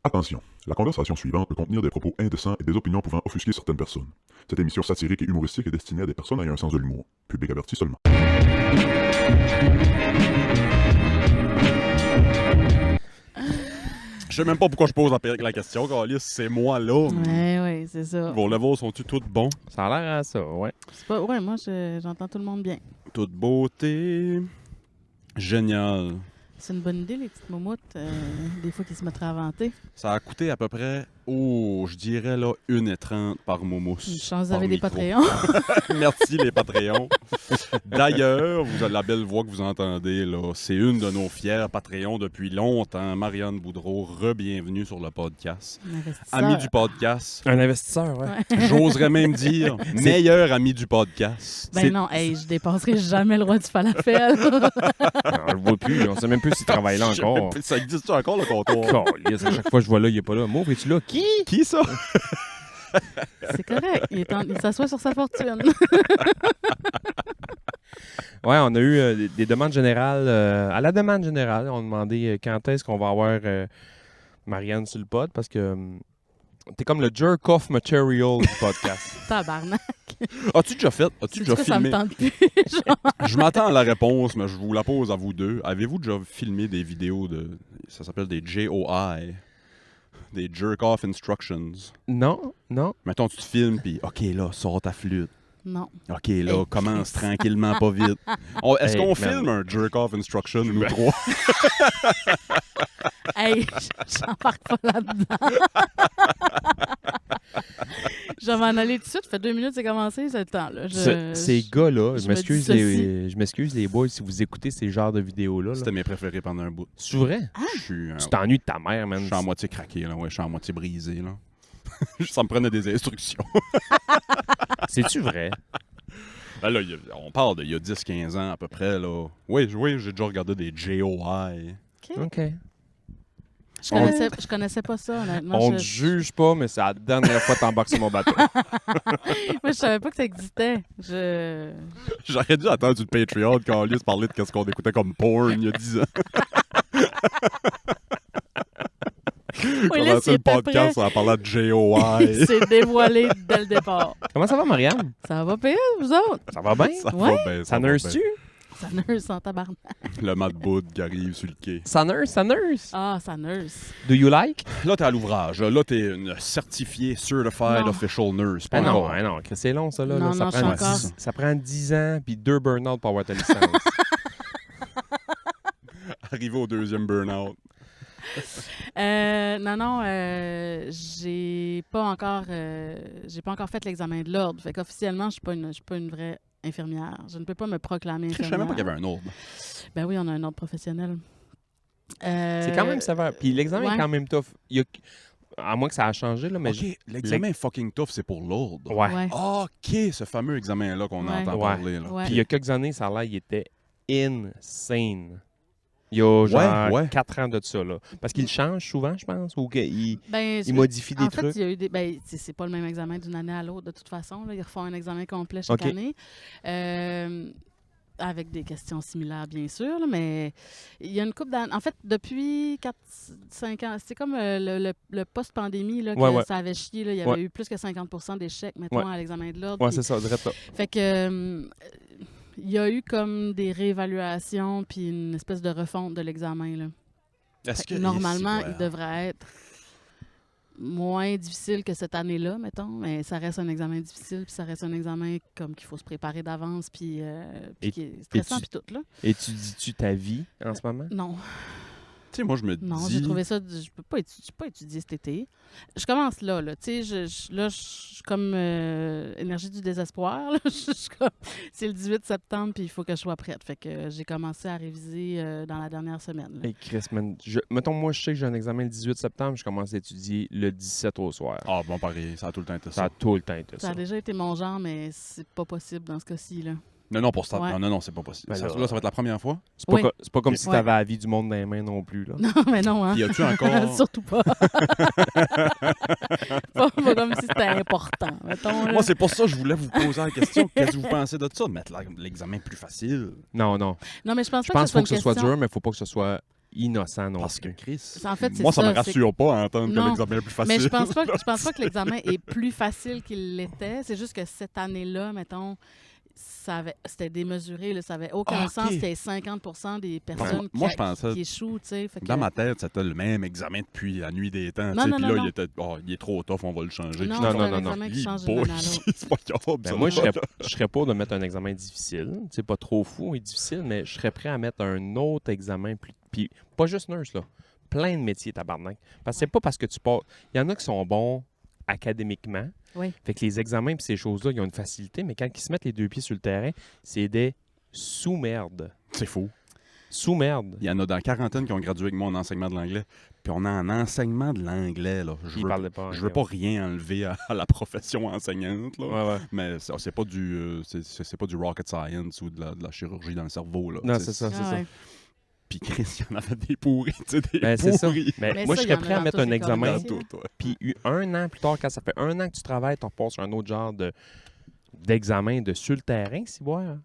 Attention, la conversation suivante peut contenir des propos indécents et des opinions pouvant offusquer certaines personnes. Cette émission satirique et humoristique est destinée à des personnes ayant un sens de l'humour. Public averti seulement. Je sais même pas pourquoi je pose la question, Carlis. C'est moi là. Ouais, c'est ça. Vos levels sont-ils tous bons? Ça a l'air à ça, ouais. C'est pas... Ouais, moi, j'entends tout le monde bien. Toute beauté. Génial. C'est une bonne idée, les petites moumoutes, des fois, qui se mettraient à vanter. Ça a coûté à peu près, je dirais là, 1,30 par moumousse. Une chance par d'avoir des micro. Patreons. Merci les Patreons. D'ailleurs, vous avez la belle voix que vous entendez là. C'est une de nos fiers Patreons depuis longtemps. Marianne Boudreau, re-bienvenue sur le podcast. Un investisseur. Amie du podcast. Un investisseur, ouais. J'oserais même dire meilleur ami du podcast. Ben non, hey, je dépasserai jamais le roi du falafel. On le voit plus, on sait même plus s'il travaille là encore. Ça existe encore le comptoir? Calisse, à chaque fois que je vois là, il est pas là. Mauve, es-tu là? Qui ça? C'est correct. Il s'assoit sur sa fortune. Ouais, on a eu des demandes générales. À la demande générale, on a demandé quand est-ce qu'on va avoir Marianne sur le pod parce que t'es comme le jerk-off material du podcast. Tabarnak. As-tu déjà fait? As-tu C'est déjà que ça me filmé? tente plus. Genre. Je m'attends à la réponse, mais je vous la pose à vous deux. Avez-vous déjà filmé des vidéos de... Ça s'appelle des JOI. Des Jerk-Off Instructions. Non. Mettons, tu te filmes, puis OK, là, sors ta flûte. Non. OK, là, Hey, commence Chris. tranquillement, pas vite. Est-ce Hey, qu'on man. filme un Jerk-Off Instruction, nous trois? Hey, j'embarque pas là-dedans. Je vais m'en aller tout de suite. Ça fait 2 minutes, c'est commencé, c'est le temps. Là. Ces gars-là, je je me m'excuse dissocie. je m'excuse les boys si vous écoutez ces genres de vidéos-là. Là. C'était mes préférés pendant un bout. C'est vrai? Je suis Tu t'ennuies de ta mère, je man. suis à moitié craqué, là. Ouais, je suis à moitié brisé, là. Ça me prenait des instructions. C'est-tu vrai? Là, on parle d'il y a 10-15 ans à peu près, là. Oui, j'ai déjà regardé des JOI. OK. Je connaissais pas ça, honnêtement. On ne juge pas, mais c'est la dernière fois que t'embarques sur mon bateau. Moi, je savais pas que ça existait. J'aurais dû attendre une Patreon quand Alice parlait de qu'est-ce qu'on écoutait comme porn il y a 10 ans. Oui, là, Commencer s'il le était podcast prêt, en parlant de il JOI. s'est dévoilé dès le départ. Comment ça va, Marianne? Ça va pire, vous autres? Ça va bien? Ça Ouais. va bien, Ça va nurse-tu? bien. Ça nurse en tabarnak. Le Mad Boud qui arrive sur le quai. Ça nurse? Ah, ça nurse. Do you like? Là, t'es à l'ouvrage. Là, t'es une certifiée Certified Non. Official Nurse. Pas Ah non, encore. hein, non, c'est long ça là. Non, là. Ça, non, prend je suis encore. ça prend 10 ans puis 2 burn-out pour avoir ta licence. Arrivé au deuxième burn-out. Non, j'ai pas encore fait l'examen de l'ordre. Fait qu'officiellement, je suis pas une vraie infirmière. Je ne peux pas me proclamer Je infirmière. savais même pas qu'il y avait un ordre. Ben oui, on a un ordre professionnel. C'est quand même sévère. Puis l'examen ouais. est quand même tough. À moins que ça a changé là, mais OK, l'examen fucking tough, c'est pour l'ordre. ouais. Ouais. OK, ce fameux examen-là qu'on Ouais. entend Ouais. parler. Là. Ouais. Puis il y a quelques années, ça a l'air il était insane. Il y a genre Ouais. 4 ans de ça là. Parce qu'il change souvent, je pense, ou qu'il Ben, il modifie des en trucs. fait, il y a eu des. Ben, c'est pas le même examen d'une année à l'autre, de toute façon. Là. Ils refont un examen complet chaque OK. année. Avec des questions similaires, bien sûr, là, mais il y a une couple d'années. En fait, depuis 4-5 ans, c'est comme le post-pandémie, là, que Ouais. ça avait chié. Là. Il y avait Ouais. eu plus que 50% d'échecs, mettons, Ouais. à l'examen de l'ordre. Ouais, puis- c'est ça, direct là. Fait que. Il y a eu comme des réévaluations puis une espèce de refonte de l'examen. Là. Est-ce Fait que normalement, il devrait être moins difficile que cette année-là, mettons, mais ça reste un examen difficile, puis ça reste un examen comme qu'il faut se préparer d'avance, puis Et- qui est stressant, et puis tout, là. Étudies-tu ta vie en ce moment? Non, Tu sais, moi, je me non, dis... j'ai trouvé ça... Je peux pas étudier cet été. Je commence là, tu sais, je suis comme énergie du désespoir, là. Je suis comme... C'est le 18 septembre, puis il faut que je sois prête. Fait que j'ai commencé à réviser dans la dernière semaine, là. Hey Chris, man, mettons, moi, je sais que j'ai un examen le 18 septembre, je commence à étudier le 17 au soir. Ah, bon, pareil, ça a tout le temps été Ça a ça. tout le temps été Ça ça. a déjà été mon genre, mais c'est pas possible dans ce cas-ci, là. Non, pour ça. Ouais. Non, c'est pas possible. Ben Ça, là- là, ça va être la première fois. C'est pas, Oui. c'est pas comme si Ouais. t'avais la vie du monde dans les mains non plus, là. Non, mais non, hein. Puis as-tu encore... Surtout pas. pas comme si c'était important, mettons. là. Moi, c'est pour ça que je voulais vous poser la question. Qu'est-ce que vous pensez de ça? De mettre l'examen plus facile? Non. Non, mais je pense Je pas pense que qu'il faut que ce ce soit soit une question. dur, mais il faut pas que ce soit innocent non Parce que plus. Chris, En fait, c'est moi, ça ça, me rassure pas à entendre que Non, l'examen est plus facile. Mais je pense pas que l'examen est plus facile qu'il l'était. C'est juste que cette année-là, mettons, c'était démesuré. Là, ça n'avait aucun Ah, ok. sens. C'était 50% des personnes Moi, je pensais- qui échouent. Tu sais. Fait que- Dans ma tête, c'était le même examen depuis la nuit des temps. Non, tu sais, non, puis non, là, non. il est trop tough, on va le changer. Non, Puis non, c'est non, un non, examen qui Hi, change boy, d'une année à l'autre. c'est pas capable, Ben ça. moi, je serais pas de mettre un examen difficile. C'est pas trop fou et difficile, mais je serais prêt à mettre un autre examen. Puis pas juste nurse, là. Plein de métiers, tabarnak. Parce que c'est pas parce que tu passes... Il y en a qui sont bons académiquement. Oui. Fait que les examens et ces choses-là, ils ont une facilité, mais quand ils se mettent les deux pieds sur le terrain, c'est des sous-merdes. C'est fou. Sous-merdes. Il y en a dans la quarantaine qui ont gradué avec moi en enseignement de l'anglais. Puis on a un enseignement de l'anglais, là. Ils parlaient pas. Je veux pas rien enlever à la profession enseignante, là. Ouais, ouais. Mais c'est pas c'est pas du rocket science ou de la chirurgie dans le cerveau, là. Non, Tu sais, c'est ça, c'est Ah ça. ouais. Puis Chris, il y en avait des pourris, tu sais, des Ben, c'est ça. pourris. Mais, Mais moi, ça, je il y serais en a prêt à dans mettre tous un les examen. corps. Dans tout, ouais. Puis un an plus tard, quand ça fait un an que tu travailles, tu repasses sur un autre genre d'examen de sur le terrain, si voir.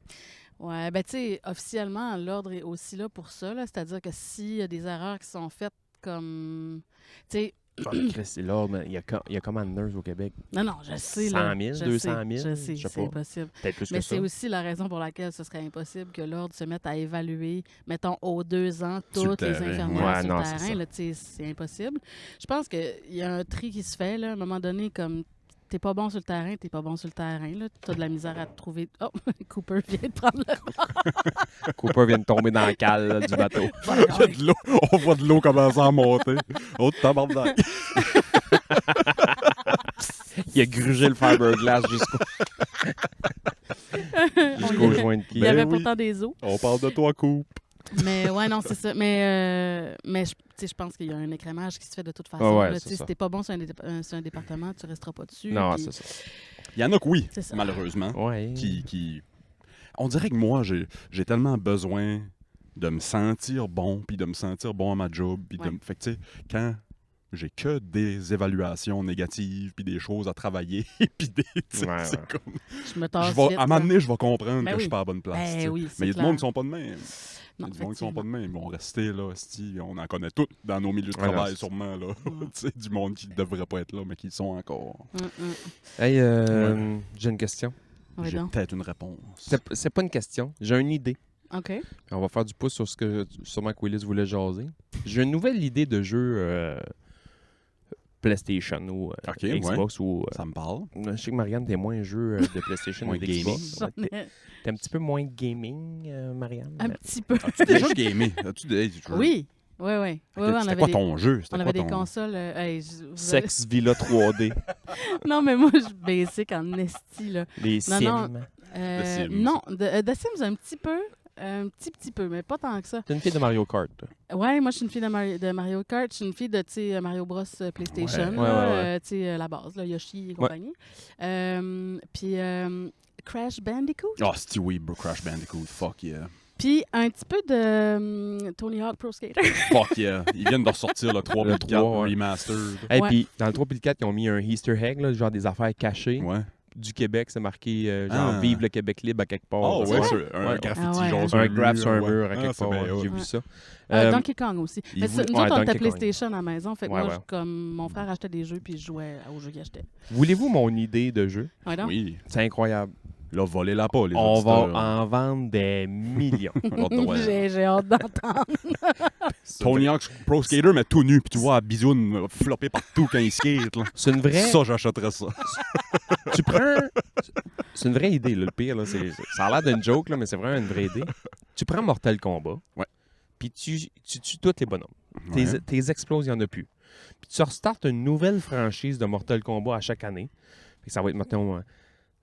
Ouais, ben tu sais, officiellement, l'ordre est aussi là pour ça. Là, c'est-à-dire que s'il y a des erreurs qui sont faites comme... Tu sais, Chris, c'est l'ordre. Il y a combien de nurses au Québec? non, je sais. 100 là, 000, je 200 sais, 000, Je sais, je sais c'est pas. impossible. Peut-être plus Mais que ça. c'est aussi la raison pour laquelle ce serait impossible que l'ordre se mette à évaluer, mettons, aux 2 ans, Sur le toutes les terrain, infirmières ouais. sur Ouais, non, le c'est terrain. ça. Là, tu sais, c'est impossible. Je pense qu'il y a un tri qui se fait, là, à un moment donné, comme t'es pas bon sur le terrain, t'es pas bon sur le terrain. Tu as de la misère à te trouver. Oh, Cooper vient de prendre le... Cooper vient de tomber dans la cale là, du bateau. Il y a de l'eau. On voit de l'eau commencer à monter. Oh, tabarnak. Il a grugé le fiberglass jusqu'au joint de Il y pied. avait oui. pourtant des os. On parle de toi, Coupe. Mais ouais, non, c'est ça. Mais je pense qu'il y a un écrémage qui se fait de toute façon. Ah ouais, là. c'est Tu sais, ça. si t'es pas bon sur un département, tu resteras pas dessus. Non, puis c'est ça. Il y en a que oui, C'est ça. malheureusement. Ouais. Qui... On dirait que moi, j'ai tellement besoin de me sentir bon, puis de me sentir bon à ma job. Puis Ouais. Fait que, tu sais, quand j'ai que des évaluations négatives, puis des choses à travailler, puis des... tu sais, Ouais, c'est ouais. comme... Je me tasse Je vais, vite, à un moment là. donné, je vais comprendre Ben que je oui. suis pas à la bonne place. Ben tu sais. oui, c'est Mais il y a du clair. monde qui sont pas de même. Il y a Non, du monde qui sont pas de effectivement. même. Ils vont rester là, esti, on en connaît tous dans nos milieux de Ouais, non, travail, c'est- sûrement. Là. Mm. Tu sais, du monde qui devrait pas être là, mais qui le sont encore. Hey, j'ai une question. Oui, J'ai donc. peut-être une réponse. C'est pas une question. J'ai une idée. OK. Puis on va faire du pouce sur ce que sûrement que Willis voulait jaser. J'ai une nouvelle idée de jeu PlayStation ou Ok, Xbox ou... Ça me parle. je sais que Marianne, t'es moins jeu de PlayStation Moins ou d'Xbox. J'en Ouais, ai t'es un petit peu moins gaming, Marianne. un petit peu. As-tu déjà gamé? As-tu des jeux? Oui. Oui, oui. Oui, on C'était avait quoi des... ton jeu? C'était On quoi avait des ton... consoles. Hey, vous Sex Villa 3D. allez- Non, mais moi, je basic en esti, là. Les Non, Sims. non. Sims. Non, The Sims un petit peu. Un petit peu, mais pas tant que ça. T'es une fille de Mario Kart. toi. Ouais, moi, je suis une fille de Mario Kart. Je suis une fille de, tu sais, Mario Bros. PlayStation. Ouais. là, Ouais, ouais. tu sais, la base, là, Yoshi et compagnie. Puis Crash Bandicoot. Ah, Stewie, Crash Bandicoot. Fuck yeah. Puis un petit peu de Tony Hawk Pro Skater. Fuck yeah. Ils viennent de ressortir le 3 Le le 4 3, ouais. remastered. Et Ouais. puis, dans le 3 et le 4, ils ont mis un Easter egg, là, genre des affaires cachées Ouais. du Québec. C'est marqué genre Ah. Vive le Québec libre à quelque part. Oh, Là, ouais, c'est- sur un Ouais. graffiti Ah ouais, genre hein. sur un un graph sur un ouais. mur à Ah, quelque c'est part. bien ouais, hot. J'ai vu Ouais. ça. Euh, Donkey Kong aussi. il Mais voulait- nous autres, Ouais, on était Donkey Kong. PlayStation à la maison. Fait que Ouais, moi, ouais. comme mon frère achetait des jeux, puis je jouais aux jeux qu'il achetait. Voulez-vous mon idée de jeu? Ouais, donc? Oui. C'est incroyable. Là, volez-la pas, les On va auditeurs. en vendre des millions. J'ai hâte d'entendre. Tony Hawk Pro Skater, mais tout nu, puis tu vois, Bisoun flopper partout quand il skate. Là. C'est une vraie... Ça, j'achèterais ça. Tu prends... C'est une vraie idée, là, le pire. Là, ça a l'air d'une joke, là, mais c'est vraiment une vraie idée. Tu prends Mortal Kombat, Ouais. puis tu tues tous les bonhommes. Ouais. Tes explosions, il n'y en a plus. Puis tu restartes une nouvelle franchise de Mortal Kombat à chaque année. Fait que ça va être, mettons,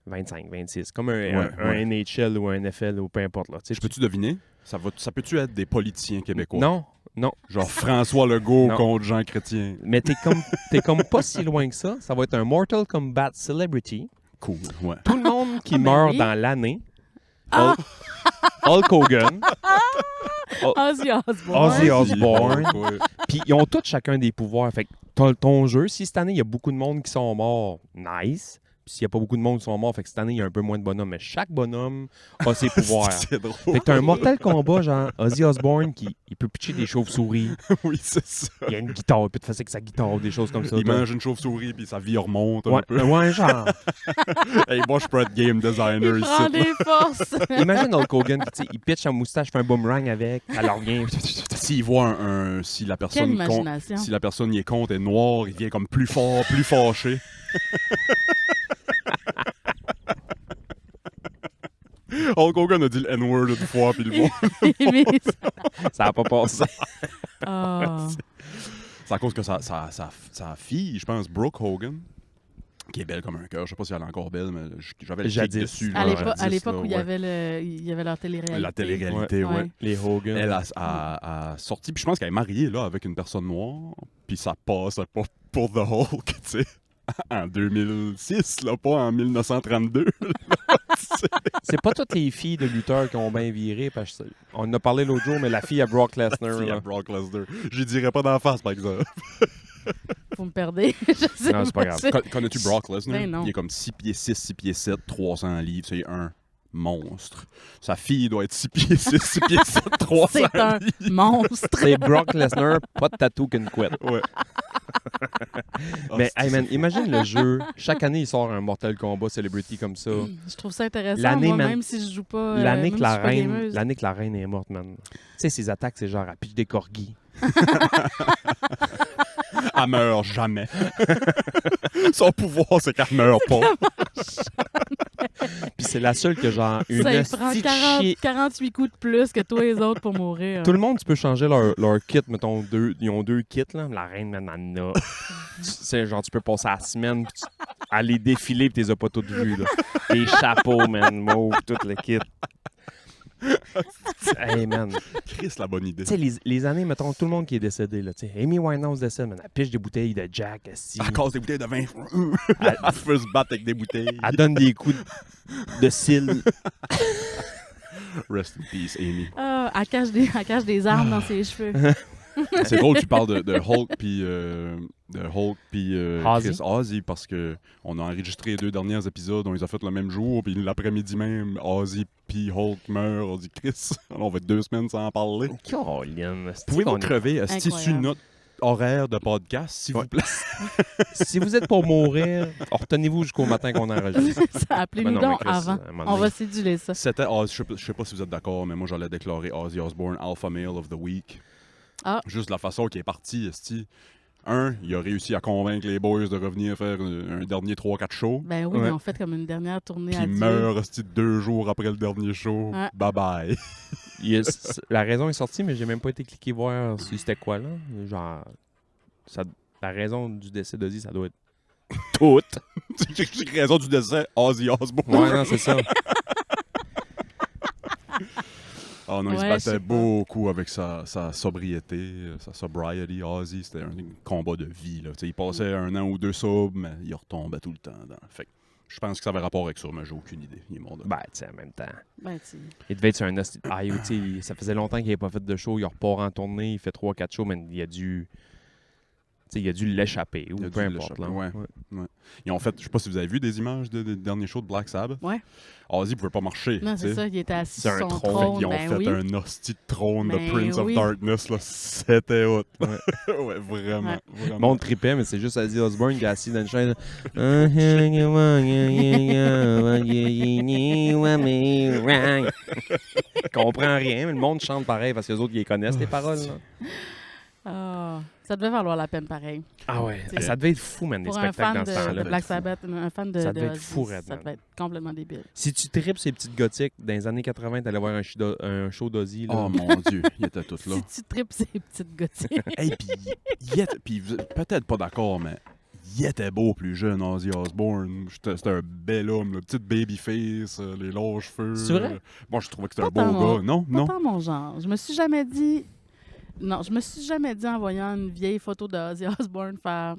25, 26. Comme un ouais. NHL ou un NFL ou peu importe. Là. Tu sais, Je peux-tu deviner? Ça peut-tu être des politiciens québécois? Non, non. Genre François Legault Non. contre Jean Chrétien. Mais t'es comme pas si loin que ça. Ça va être un Mortal Kombat Celebrity. Cool, ouais. Tout le monde qui Ah, ben meurt oui. dans l'année. Ah! Hulk Hogan. Ozzy Osbourne. Ozzy Osbourne. Ouais. Puis ils ont tous chacun des pouvoirs. Fait que ton jeu, si cette année, il y a beaucoup de monde qui sont morts, nice. s'il n'y a pas beaucoup de monde qui sont morts, fait que cette année, il y a un peu moins de bonhommes. Mais chaque bonhomme a ses pouvoirs. C'est drôle. Fait que t'as un Mortal Kombat, genre Ozzy Osbourne, qui il peut pitcher des chauves-souris. Oui, c'est ça. Il y a une guitare, il peut te faire ça avec sa guitare, des choses comme ça. Il mange une chauve-souris puis sa vie remonte un Ouais, peu. ouais, genre. Hey, moi, je peux être game designer Il prend ici. des forces. Imagine Hulk Hogan, tu sais, il pitch sa moustache, fait un boomerang avec, ça leur revient. S'il voit si la Quelle personne imagination. si la personne y est contre est noire, il vient comme plus fort, plus fâché. Hulk Hogan a dit le N-word une fois, puis le monde. Ça n'a pas passé. Ah. C'est à cause que sa fille, je pense, Brooke Hogan, qui est belle comme un cœur. Je sais pas si elle est encore belle, mais j'avais le clic Jadis. dessus. À là, l'époque jadis, où là, il y ouais. avait il y avait leur télé-réalité. La télé-réalité, ouais. Ouais. Les Hogan. Elle a sorti, puis je pense qu'elle est mariée là, avec une personne noire, puis ça passe pas pour The Hulk, tu sais. En 2006, là, pas en 1932. C'est pas toutes les filles de lutteurs qui ont bien viré, parce que on en a parlé l'autre jour, mais la fille à Brock Lesnar. C'est là. à Brock Lesnar. Je dirais pas d'en face, par exemple. Vous me perdez. Je sais Non, c'est pas grave. Connais-tu Brock Lesnar? Ben non. Il est comme 6 pieds 6, 6 pieds 7, 300 livres. C'est un monstre. Sa fille doit être 6 pieds 6, 6 pieds 7, 300 C'est un livres. monstre. C'est Brock Lesnar, pas de tatou qu'une couette. Ouais. Mais, hey man, imagine le jeu. Chaque année, il sort un Mortal Kombat Celebrity comme ça. Je trouve ça intéressant. L'année, Moi, man, même si je joue pas. L'année même que, si je suis pas gameuse. l'année que la reine est morte, man. Tu sais, ses attaques, c'est genre, elle pitch des corgis. Elle meurt jamais. Son pouvoir, c'est qu'elle meurt pas. Puis c'est la seule que, genre, une Ça prend hostie de 48 coups de plus que tous les autres pour mourir. Tout le monde, tu peux changer leur kit, mettons, ils ont 2 kits, là. La reine, man, elle en a. C'est genre, tu peux passer la semaine, puis à les défiler, puis tu les as pas toutes vues, là. Des chapeaux, man, mauve, tout le kit. Hey, man. Chris, la bonne idée. Tu sais, les années, mettons, tout le monde qui est décédé, là. Tu sais, Amy Winehouse décède, man. Elle piche des bouteilles de Jack, esti. Elle casse des bouteilles de vin. Elle peut se battre avec des bouteilles. Elle donne des coups de cils. Rest in peace, Amy. Ah, elle cache des armes dans ses cheveux. C'est drôle que tu parles de Hulk puis Ozzy. Chris Ozzy parce que on a enregistré les 2 derniers épisodes, on les a fait le même jour, puis l'après-midi même, Ozzy puis Hulk meurent. On dit Chris, alors on va être 2 semaines sans en parler. Caroline, esti, Pouvez-vous qu'on est- crever sur Incroyable. notre horaire de podcast, s'il vous plaît? Si vous êtes pour mourir, retenez-vous jusqu'au matin qu'on enregistre. Appelez-nous Ben non, donc mais Chris, avant. à un moment On donné. va céduler ça. C'était je sais pas si vous êtes d'accord, mais moi j'allais déclarer Ozzy Osbourne Alpha Male of the Week. Ah. Juste la façon qu'il est parti, esti. Il a réussi à convaincre les boys de revenir faire un dernier 3-4 shows. Ben oui, Ouais. mais on fait comme une dernière tournée Puis à il Dieu. meurt, esti, 2 jours après le dernier show. Ouais. Bye bye. La raison est sortie, mais j'ai même pas été cliqué voir si c'était quoi, là. Genre, la raison du décès d'Ozzy, ça doit être toute. J'ai raison du décès, Ozzy Osbourne. Ouais, non, c'est ça. Ah non, il se Ouais, je battait sais pas. beaucoup avec sa sobriété, sa sobriety. Ozzy, c'était un combat de vie. Là. T'sais, il passait 1 an ou 2 sobres, mais il retombait tout le temps. Fait que je pense que ça avait rapport avec ça, mais j'ai aucune idée. Il est mort de... Ben, tu sais, en même temps. Ben, tu Il devait être sur un hostie- Ah, tu sais, ça faisait longtemps qu'il n'avait pas fait de show. Il repart en tournée, il fait 3-4 shows, mais il a dû. Tu sais, il a dû l'échapper, ou Il a peu dû importe. l'échapper, Là. ouais. Ils ont fait, je sais pas si vous avez vu des images des derniers shows de Black Sabbath. Ouais. Ozzy pouvait pas marcher. Non, c'est t'sais. ça, il était assis C'est sur un son trône. trône. Ils ont Ben fait oui. un hostie de trône de Ben Prince oui. of Darkness. Là. C'était hot. Ouais. Ouais, vraiment. Ouais. vraiment. Le monde tripait, mais c'est juste Ozzy Osbourne qui est assis dans une chaise. Il comprend rien, mais le monde chante pareil parce que les autres, ils les connaissent, les paroles. Là. Ah, ça devait valoir la peine pareil. Ah ouais, T'sais, ça devait être fou, man, les Pour un spectacles fan dans ce de temps-là. Black Sabbath, un fan de Ça devait être Ozzy, fou, raide, ça man. devait être complètement débile. Si tu tripes ces petites gothiques, dans les années 80, t'allais voir un show d'Ozzy. là. Oh mon Dieu, il était tout là. Si tu tripes ces petites gothiques. Hey, puis vous êtes peut-être pas d'accord, mais il était beau plus jeune, Ozzy Osbourne. C'était un bel homme, le petit babyface, les longs cheveux. C'est vrai? Moi, je trouvais que c'était un Pas beau tant, gars. Non, Pas non. tant mon genre. Je me suis jamais dit... Non, je me suis jamais dit en voyant une vieille photo d'Ozzy Osbourne faire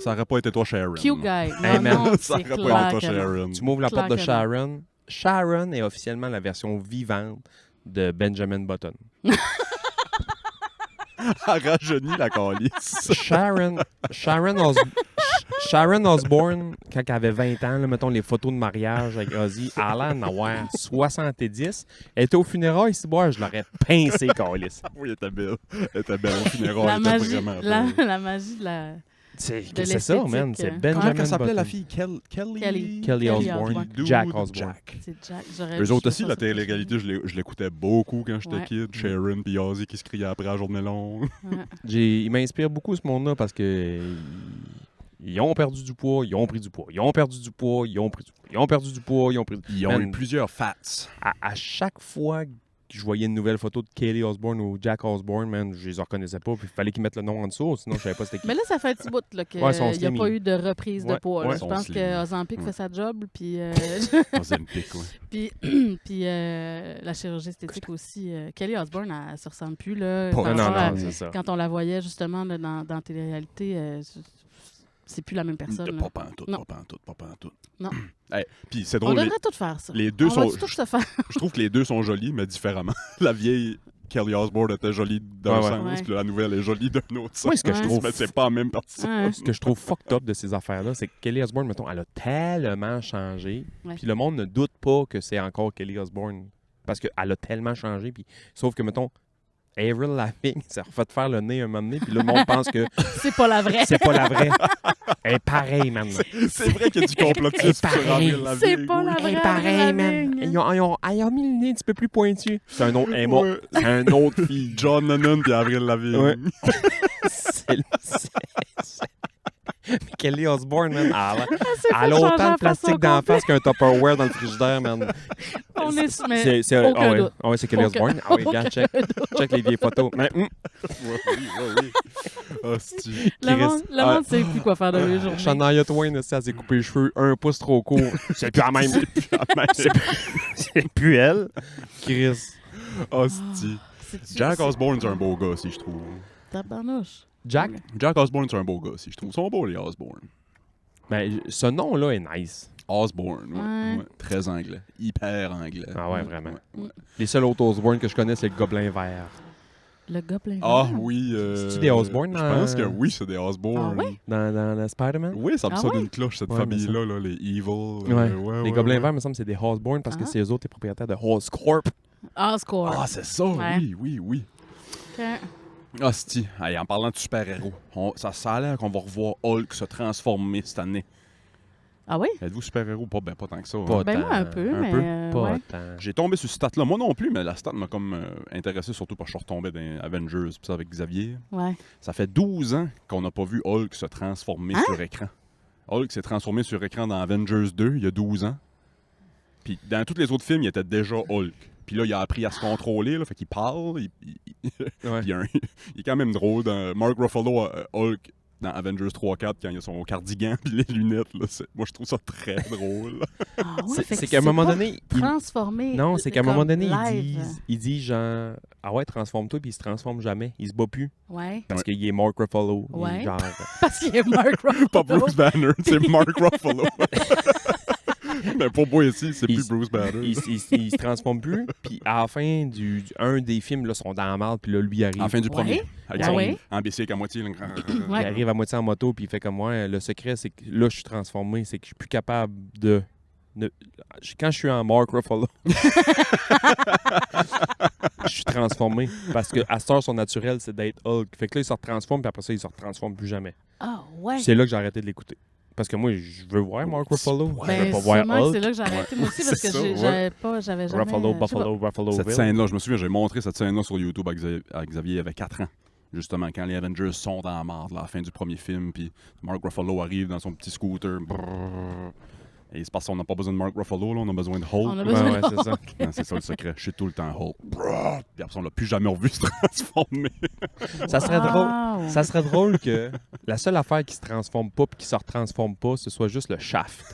Ça aurait pas été toi, Sharon. cute guy. Hey, Non, man, non, Ça c'est aurait pas été clair toi, que non. Sharon. Tu m'ouvres la porte de Clair que Sharon. Sharon est officiellement la version vivante de Benjamin Button. A rajeuni la calice. Sharon Sharon Osbourne, quand elle avait 20 ans, là, mettons les photos de mariage avec Ozzy, elle a l'air d'en avoir 70. Elle était au funérailles, si boire, je l'aurais pincé, câlisse. Oui, elle était belle. Elle était belle au funérailles. La Elle était magie, vraiment belle. la magie de la... C'est De c'est ça, man. l'esthétique. C'est Comment Benjamin Comment elle s'appelait la Button. fille? Kelly? Kelly. Kelly Osbourne. Osbourne. Dude, Jack Osbourne. Jack. C'est Jack. J'aurais Eux dû autres jouer aussi, ça la sur télé-réalité, je l'écoutais beaucoup quand j'étais Ouais. kid. Sharon puis Ozzy qui se criaient après la journée longue. Ouais. Il m'inspire beaucoup ce monde-là parce que ils ont perdu du poids, ils ont pris du poids, ils ont perdu du poids, ils ont pris du poids, ils ont perdu du poids, ils ont pris. Ils ont Man, eu plusieurs fats. à chaque fois que je voyais une nouvelle photo de Kelly Osbourne ou Jack Osbourne, man, je les reconnaissais pas, puis il fallait qu'ils mettent le nom en dessous, sinon je savais pas c'était qui. Mais là, ça fait un petit bout là, qu'il Ouais, ils sont n'y a slim, pas ils- eu de reprise de Ouais, poids. là. ouais. Je Ils pense sont que slim. Ozempic Ouais. fait sa job, puis, Ozempic, ouais. puis la chirurgie esthétique aussi. Kelly Osbourne, elle ne se ressemble plus. Là, Pas- par non, rapport à- non, c'est ça. quand on la voyait justement là, dans télé-réalité, c'est plus la même personne. là. Pas pantoute, Non. pas pantoute, pas pantoute. Non. Hey, puis c'est On drôle, devrait tout faire ça. les deux on sont... va tout se faire. Je trouve que les deux sont jolis, mais différemment. La vieille Kelly Osbourne était jolie d'un Ouais, ouais. sens, Ouais. puis la nouvelle est jolie d'un autre sens. Moi, ce que je Ouais. trouve Mais c'est pas la même personne. Ouais. Ce que je trouve fucked up de ces affaires-là, c'est que Kelly Osbourne, mettons, elle a tellement changé. Ouais. Puis le monde ne doute pas que c'est encore Kelly Osbourne. Parce qu'elle a tellement changé. Puis, sauf que, mettons, Avril Lavigne s'est refait faire le nez un moment donné. Puis là, le monde pense que C'est pas la vraie. c'est pas la vraie. Elle est pareille, man. C'est vrai qu'il y a du complotisme sur pareil. Avril Lavigne. C'est pas la oui. Elle est vraie pareille, Avril man. Lavigne. Ils ont mis le nez un petit peu plus pointu. C'est un autre. Elle est morte. Ouais. C'est un autre fille. John Lennon puis Avril Lavigne. Ouais. C'est- Mais Kelly Osbourne, man, elle a autant de plastique d'en face qu'un Tupperware dans le frigidaire, man. On est mais Ah aucun ouais. doute. Ah ouais, c'est Kelly Aucun- Osbourne. Ah oui, regarde, check. Check les vieilles photos. Mais, Ouais, oui. Hostie. Le monde, le monde sait plus quoi faire de mes journées. Shania Twain, elle s'est coupé les cheveux un pouce trop court. C'est plus la même. C'est plus elle. Chris. Hostie. C'est-tu- Jack Osbourne, c'est un beau gars, si je trouve. Tabarnouche. Jack? Jack Osbourne, c'est un beau gars, si je trouve. Ils sont beaux, les Osbourne. Ben, ce nom-là est nice. Osbourne, ouais. Ouais. Ouais. Très anglais. Hyper anglais. Ah ouais, vraiment. ouais. Les seuls autres Osbourne que je connais, c'est le Gobelin Vert. Le gars plein Ah vert. oui. C'est-tu des Osbourne, Je pense que oui, c'est des Osbourne. Ah ouais? Dans le Spider-Man? Oui, ça me Ah sonne ouais? une cloche, cette Ouais, famille-là, là, les Evil. Ouais. Les Gobelins Verts, me semble, c'est des Osbourne parce que Ah. c'est eux autres les propriétaires de Oscorp. Oscorp. Ah, c'est ça, Ouais. oui. Ok. Hostie. Allez, en parlant de super-héros, ça a l'air qu'on va revoir Hulk se transformer cette année. Ah oui? Êtes-vous super-héros? Pas tant que ça. Pas hein. Ben moi, un tant. peu, Un mais... peu? Pas ouais. tant. J'ai tombé sur cette stat-là. Moi non plus, mais la stat m'a comme intéressé, surtout parce que je suis retombé dans Avengers, pis ça avec Xavier. Ouais. Ça fait 12 ans qu'on n'a pas vu Hulk se transformer Hein? sur écran. Hulk s'est transformé sur écran dans Avengers 2 il y a 12 ans. Puis dans tous les autres films, il était déjà Hulk. Puis là, il a appris à se contrôler, là, fait qu'il parle. Ouais. Puis il est quand même drôle. Dans Mark Ruffalo, Hulk, dans Avengers 3-4, quand il a son cardigan puis les lunettes, là, moi je trouve ça très drôle. Ah ouais, fait C'est que qu'à un moment pas donné, transformé. non, c'est qu'à un moment comme donné, live. il dit genre, ah ouais, transforme-toi, puis il se transforme jamais. Il se bat plus. Ouais. Parce qu'il est Mark Ruffalo. Il est Ouais. genre. Parce qu'il est Mark Ruffalo. Pas Bruce Banner, c'est Mark Ruffalo. Mais pour moi ici, c'est plus Bruce Banner. Il se transforme plus. Puis à la fin un des films, là, sont dans la merde, puis là, lui arrive. À la fin du Ouais. premier. Avec Ah son ouais. en bicycle à moitié. là. Il Ouais. arrive à moitié en moto, puis il fait comme moi. Le secret, c'est que là, je suis transformé. C'est que je suis plus capable de. Quand je suis en Mark Ruffalo, je suis transformé. Parce que à cette heure, son naturel, c'est d'être Hulk. Fait que là, il se retransforme, puis après ça, il se retransforme plus jamais. Ah ouais. C'est là que j'ai arrêté de l'écouter. Parce que moi, je veux voir Mark Ruffalo. Je veux Ben, pas voir sûrement que c'est Hulk. là que j'ai arrêté moi aussi parce C'est que ça, j'avais jamais... Ruffalo, je sais pas. Buffalo, Ruffalo. Cette scène-là, je me souviens, j'ai montré cette scène-là sur YouTube à Xavier il y avait 4 ans. Justement, quand les Avengers sont dans la marde, là, à la fin du premier film, puis Mark Ruffalo arrive dans son petit scooter. Brrr. Et c'est parce qu'on n'a pas besoin de Mark Ruffalo, là, on a besoin de Hulk. On a là. besoin Ouais, c'est ça. Non, c'est ça le secret. Je suis tout le temps Hulk. Brrr. Puis après, on l'a plus jamais revu se transformer. Ça serait drôle. Wow. Ça serait drôle que la seule affaire qui se transforme pas puis qui se retransforme pas, ce soit juste le shaft.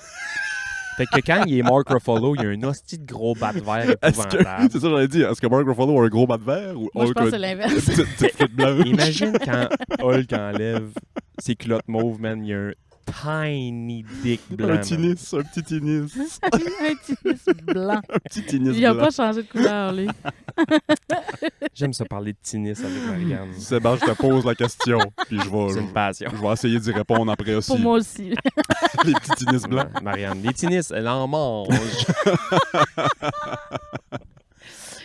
Fait que quand il est Mark Ruffalo, il y a un hostie de gros bat de verre Est-ce que, épouvantable. c'est ça que j'allais dire. Est-ce que Mark Ruffalo a un gros bat de verre ou Moi, je Hulk pense a que c'est l'inverse. une petite frite blanche? Imagine quand Hulk enlève ses culottes mauves, man, il y a tiny dick blanc. Un man. tinnis, un petit tinnis. un tennis blanc. Un petit tinnis Il a blanc. pas changé de couleur, lui. J'aime ça parler de tinnis avec Marianne. Sébastien, je te pose la question, puis C'est une passion. je vais essayer d'y répondre après aussi. Pour moi aussi. Les petits tinnis blancs. Marianne, les tinnis, elle en mange.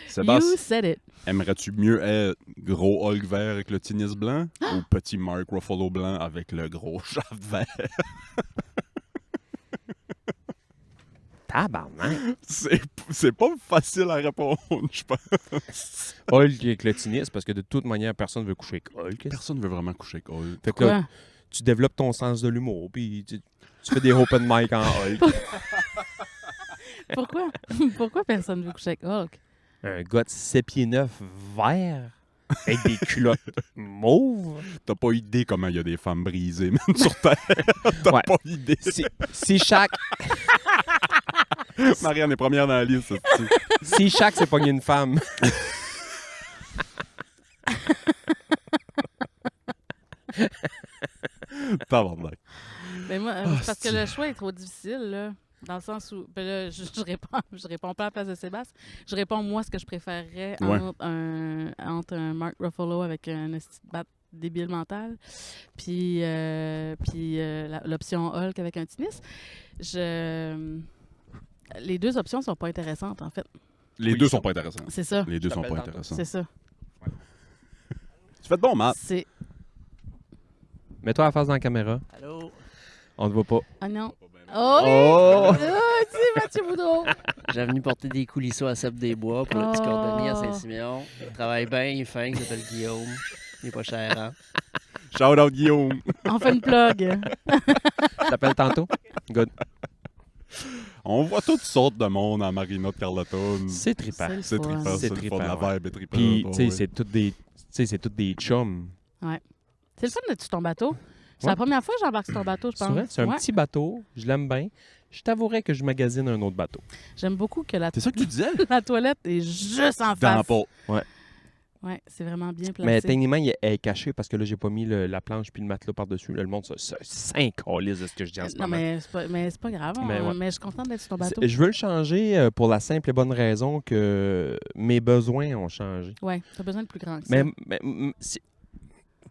Sébastien, You said it. aimerais-tu mieux être gros Hulk vert avec le tennis blanc ou petit Mark Ruffalo blanc avec le gros shaft vert? Tabarnak. C'est pas facile à répondre, je pense. Hulk avec le tennis, parce que de toute manière, personne veut coucher avec Hulk. Personne veut vraiment coucher avec Hulk. Fait que là, Quoi? tu développes ton sens de l'humour, puis tu fais des open mic en Hulk. Pourquoi? Pourquoi personne veut coucher avec Hulk? Un gars de 7 pieds 9 vert avec des culottes mauves. T'as pas idée comment il y a des femmes brisées, même sur Terre. T'as Ouais. pas idée. Si chaque Marianne est première dans la liste. s'est pogné une femme, Tabarnak. Ben moi, Ah, parce que c'est- le choix est trop difficile, là. Dans le sens où. Ben là, je réponds pas à la place de Sébastien. Je réponds, moi, ce que je préférerais Ouais. entre un Mark Ruffalo avec un esti de bat débile mental, puis l'option Hulk avec un tennis. Les deux options sont pas intéressantes, en fait. Les Oui, deux ça- sont pas intéressants. C'est ça. Les deux Je sont t'appelle pas tantôt. intéressants. C'est ça. Tu fais de bon, Matt. C'est. mets-toi la face dans la caméra. Allô? On ne voit pas. Ah non. Oh! Oh! C'est Mathieu Boudreau! J'ai venu porter des coulisseaux à Seb des Bois pour le petit cordonnier à Oh. Saint-Siméon. Il travaille bien, il est fin, il s'appelle Guillaume. Il est pas cher, hein? Shout out Guillaume. On fait une plug. Je t'appelle tantôt. Good. On voit toutes sortes de monde en Marina de Carleton. C'est trippant. le C'est fun. trippant, C'est c'est le fun. trippant, La ouais. vibe est trippante. Puis, tu sais, ouais. c'est tous des chums. C'est le fun d'être sur ton bateau. C'est Ouais. la première fois que j'embarque sur ton bateau, je C'est pense. vrai, c'est un Ouais. petit bateau. Je l'aime bien. Je t'avouerais que je magasine un autre bateau. J'aime beaucoup que la, C'est ça que tu disais? la toilette est juste en Dans face. Paul. Ouais, c'est vraiment bien placé. Mais techniquement, elle est cachée parce que là, j'ai pas mis la planche puis le matelas par-dessus. Là, le monde se s'incalise de ce que je dis en ce Non, moment. mais c'est pas grave. Mais ouais. Mais je suis contente d'être sur ton bateau. Je veux le changer pour la simple et bonne raison que mes besoins ont changé. Ouais, t'as besoin de plus grand que ça.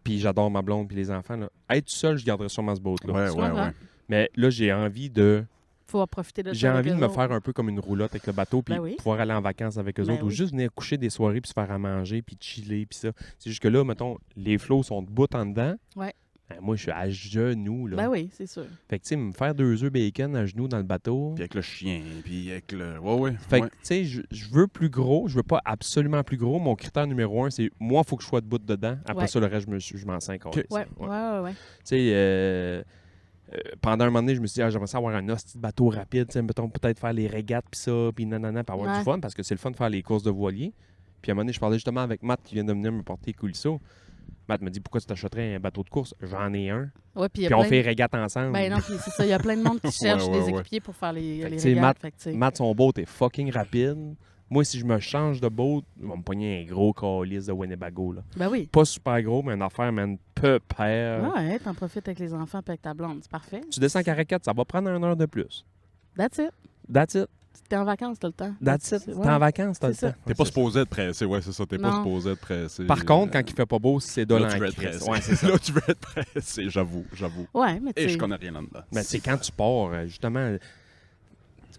Puis j'adore ma blonde puis les enfants. Là. Être tout seul, je garderais sûrement ce boat-là. Ouais, C'est ouais, pas ouais. grave. Mais là, j'ai envie de Faut en profiter de ça. J'ai avec envie de eux me autres. faire un peu comme une roulotte avec le bateau, puis Ben oui. pouvoir aller en vacances avec eux Ben autres, ou oui. juste venir coucher des soirées, puis se faire à manger, puis chiller, puis ça. C'est juste que là, mettons, les flots sont debout en dedans. Ouais. Ben, moi, je suis à genoux, là. Ben oui, c'est sûr. Fait que, tu sais, me faire 2 œufs bacon à genoux dans le bateau. Puis avec le chien, puis avec le... Ouais, ouais. Fait que, ouais. tu sais, je veux plus gros. Je veux pas absolument plus gros. Mon critère numéro 1, c'est moi, il faut que je sois debout dedans. Après Ouais. ça, le reste, je m'en sers encore. Ouais. Tu sais, pendant un moment donné, je me suis dit, j'aimerais ça avoir un hostie de bateau rapide, tu sais, mettons, peut-être faire les régates, puis ça, puis nanana, puis avoir Ouais. du fun, parce que c'est le fun de faire les courses de voilier. Puis à un moment donné, je parlais justement avec Matt qui vient de venir me porter coulisseaux. Matt me dit, pourquoi tu t'achèterais un bateau de course? J'en ai un. Ouais, puis il y a Puis on plein fait régate ensemble. Ben non, puis c'est ça. Il y a plein de monde qui cherche Ouais, des ouais. équipiers pour faire les Fait que, tu sais, régates. Fait que, tu sais. Matt, son boat est fucking rapide. Moi, si je me change de boat, il va me pogner un gros calice de Winnebago, là. Ben oui. Pas super gros, mais une affaire, man, peu père. Ouais, t'en profites avec les enfants et avec ta blonde. C'est parfait. Tu descends Caracat, ça va prendre 1 heure de plus. That's it. That's it. T'es en vacances tout le temps. That's it. Ouais. T'es en vacances, t'as le c'est ça. temps. T'es pas supposé être pressé, ouais, c'est ça. T'es pas Non. supposé être pressé. Par contre, quand il fait pas beau, c'est de là, tu veux être l'encre. pressé. Ouais, c'est ça. Là, tu veux être pressé, j'avoue. Ouais, mais tu Et sais. je connais rien là-dedans. Mais c'est quand tu pars, justement.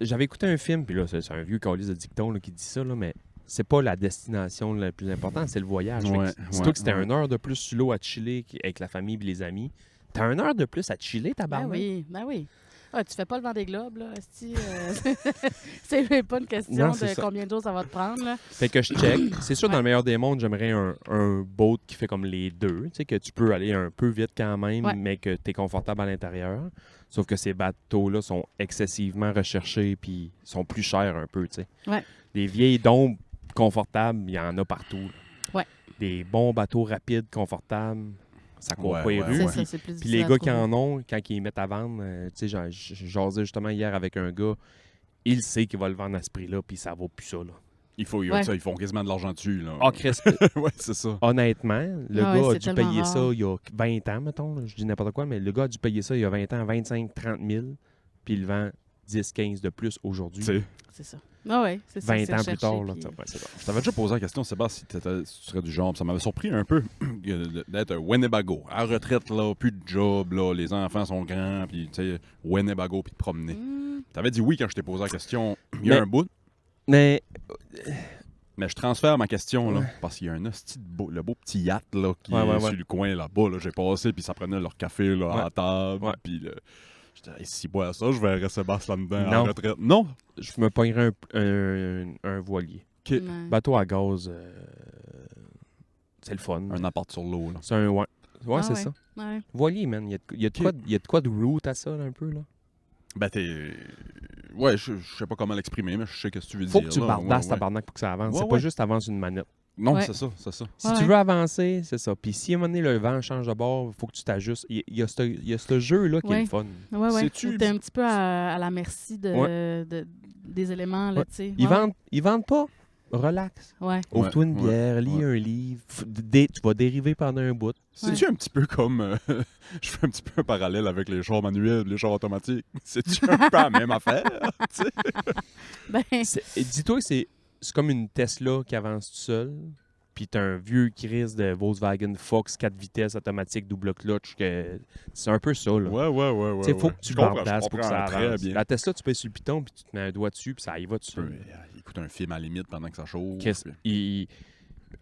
J'avais écouté un film, puis là, c'est un vieux calice de dicton là, qui dit ça, là, mais c'est pas la destination la plus importante, c'est le voyage. Fait que Ouais, Surtout ouais, que c'était ouais. 1 heure de plus sur l'eau à chiller avec la famille et les amis. T'as 1 heure de plus à chiller, ta Ben barbe. oui, ben oui. Ah, tu fais pas le vent des globes, là, esti, c'est pas une question Non, c'est de ça. combien de jours ça va te prendre, là. Fait que je check. C'est sûr, dans Ouais. le meilleur des mondes, j'aimerais un boat qui fait comme les deux. Tu sais, que tu peux aller un peu vite quand même, Ouais. mais que tu es confortable à l'intérieur. Sauf que ces bateaux-là sont excessivement recherchés puis sont plus chers un peu, tu sais. Ouais. Les vieilles dombes confortables, il y en a partout. là. Ouais. Des bons bateaux rapides, confortables, ça court Ouais, pas les ouais, rues. C'est ouais. ça, c'est plus Puis difficile les à gars qui trouver. en ont, quand ils les mettent à vendre, tu sais, j'asais justement hier avec un gars, il sait qu'il va le vendre à ce prix-là, puis ça vaut plus ça, là. Ils font quasiment de l'argent dessus. Là. Ah, Chris, ouais, c'est ça. honnêtement, le Ah ouais, gars a c'est dû tellement payer rare. ça il y a 20 ans, mettons. Là, je dis n'importe quoi, mais le gars a dû payer ça il y a 20 ans, 25, 30 000, puis il vend 10, 15 de plus aujourd'hui. Tu sais, C'est ça. Ah ouais, c'est ça. 20 c'est ans recherché, plus tard. Là, puis- ouais, c'est bon. je t'avais déjà posé la question, Sébastien, si tu serais du genre. Ça m'avait surpris un peu d'être un Winnebago. À la retraite, là, plus de job, là, les enfants sont grands, puis tu sais, Winnebago, puis de promener. T'avais dit oui quand je t'ai posé la question il y a Mais- un bout, Mais mais je transfère ma question, là, parce qu'il y a un hostie de le beau petit yacht, là, qui est sur le coin, là-bas, là, j'ai passé, puis ça prenait leur café, là, à la table, Ouais. puis j'étais, hey, si bois ça, je verrais Sébastien là-dedans, à Non. la retraite. Non! je me pognerais un voilier. Ouais. Bateau à gaz, c'est le fun. Un appart sur l'eau, là. C'est un... Ouais, Ah c'est ouais. ça. Ouais. Voilier, man. Il y a de quoi de route à ça, là, un peu, là. Ben, ouais, je sais pas comment l'exprimer, mais je sais ce que tu veux Faut dire. que tu là. bardasses Ouais, ta ouais. barnaque pour que ça avance. Ouais, C'est pas ouais. juste avancer une manette. Non, Ouais. c'est ça, c'est ça. Si Ouais. tu veux avancer, c'est ça. Puis si à un moment donné, le vent change de bord, il faut que tu t'ajustes. Il y a ce jeu-là qui est Ouais. le fun. Ouais, ouais. Sais-tu- T'es un petit peu à la merci des éléments, là, Ouais. tu sais. Ils vendent pas. Relax. Ouais. Ouvre-toi une ouais, bière, lis un livre. Tu vas dériver pendant un bout. C'est-tu un petit peu comme. Je fais un petit peu un parallèle avec les chars manuels, les chars automatiques. C'est-tu un peu la même affaire? Tu sais? Ben, Dis-toi que c'est comme une Tesla qui avance tout seul. Puis t'as un vieux Chris de Volkswagen Fox 4 vitesses automatique double clutch. C'est un peu ça, là. Ouais. Tu sais, faut que tu Je comprends, bardasses je pour que ça comprends très avance. bien. La Tesla, tu pèses sur le piton, puis tu te mets un doigt dessus, puis ça y va tout Tu peux seul. écouter un film à la limite pendant que ça chauffe.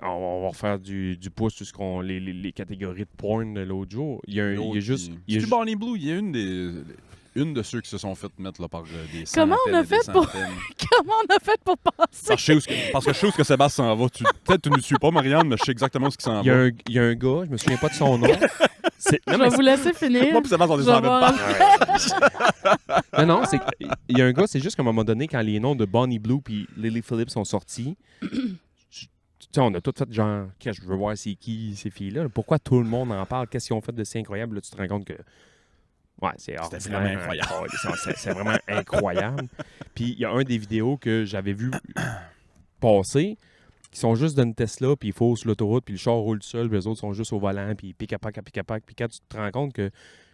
On va refaire du pouce sur les catégories de porn de l'autre jour. Il y a juste... C'est Bonnie Blue, il y a une de ceux qui se sont fait mettre là, par des Comment on a centaines et des fait pour- centaines. comment on a fait pour passer? Parce que je sais où ce que Sébastien s'en va. Peut-être tu ne me suis pas, Marianne, mais je sais exactement ce qui s'en Il y, va. il y a un gars, je me souviens pas de son nom. Je vais vous laisser finir. Moi puis Sébastien, on est Je sur la vais même voir. page. Non, il y a un gars, c'est juste qu'à un moment donné, quand les noms de Bonnie Blue puis Lily Phillips sont sortis, tu sais, on a tout fait genre, qu'est-ce que je veux voir c'est qui ces filles-là. Pourquoi tout le monde en parle? Qu'est-ce qu'ils ont fait de si incroyable? Là, tu te rends compte que ouais, c'est ordinaire, vraiment incroyable. C'est vraiment incroyable. Puis il y a un des vidéos que j'avais vu passer qui sont juste d'une Tesla, puis ils faussent l'autoroute, puis le char roule tout seul, puis les autres sont juste au volant, puis pic-à-pac. Puis quand tu te rends compte que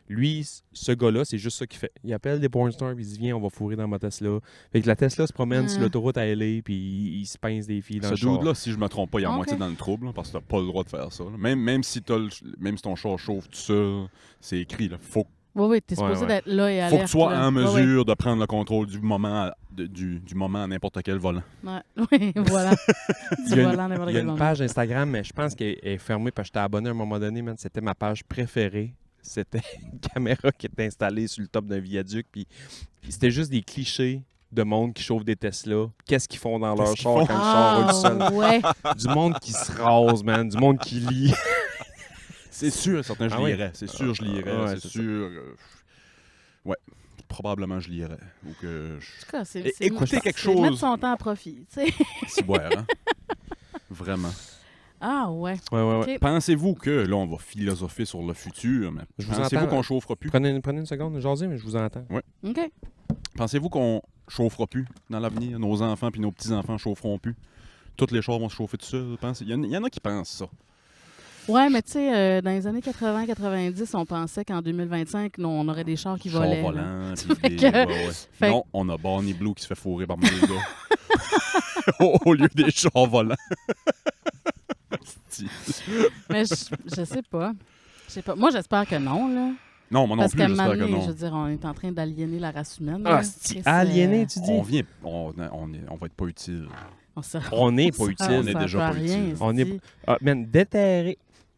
lui, ce gars-là, c'est juste ça qu'il fait. Il appelle des pornstars, puis il dit « Viens, on va fourrer dans ma Tesla ». Fait que la Tesla se promène sur l'autoroute à LA, puis il se pince des filles dans Ce le char. dude-là, si je me trompe pas, il est à Ok. moitié dans le trouble, là, parce que t'as pas le droit de faire ça. Là. Même si ton char chauffe tout seul, c'est écrit. Là. Faut Oui, t'es supposé Ouais. d'être là et alerte. que tu sois là. en Ouais, ouais. mesure de prendre le contrôle du moment à n'importe quel volant. Ouais. Oui, voilà. Il Du y a volant, n'importe Il y a quel une moment. page Instagram, mais je pense qu'elle est fermée parce que j'étais abonné à un moment donné, man. C'était ma page préférée. C'était une caméra qui était installée sur le top d'un viaduc. Puis c'était juste des clichés de monde qui chauffe des Tesla. Qu'est-ce qu'ils font dans leur Qu'est-ce qu'ils char font? quand le char roule seul? Ah, ouais. Du monde qui se rase, man. Du monde qui lit. C'est sûr, certains, je Ah oui? lirais. C'est sûr, je lirais. Ouais, c'est c'est sûr. Ouais. Probablement, je lirais. Ou que En tout cas, c'est Écoutez quelque c'est mettre chose. son temps à profit, tu sais. Si boire, hein? Vraiment. Ah, ouais. Ouais. Ok. Pensez-vous que, là, on va philosopher sur le futur, mais Je vous pensez-vous entends. qu'on chauffera plus? Prenez une seconde, jaser, mais je vous entends. OK. Pensez-vous qu'on chauffera plus dans l'avenir? Nos enfants puis nos petits-enfants chaufferont plus? Toutes les chars vont se chauffer tout seuls? Il y en a qui pensent ça. Ouais, mais tu sais, dans les années 80-90, on pensait qu'en 2025, on aurait des chars qui Chars volaient. là. volants, puis Fait des- que- ouais, ouais. fait Non, on a Bonnie Blue qui se fait fourrer par Matilda. Au lieu des chars volants. Sti. Mais je sais pas. Je sais pas. Moi, j'espère que non, là. Non, moi non Parce plus, qu'à un j'espère moment que donné, non. je veux dire, on est en train d'aliéner la race humaine. Ah, là. c'est Chris, aliéné, tu dis? On va être pas utile. On n'est pas ça utile. On est sert déjà à pas rien, utile. On est- esti. Ah, man,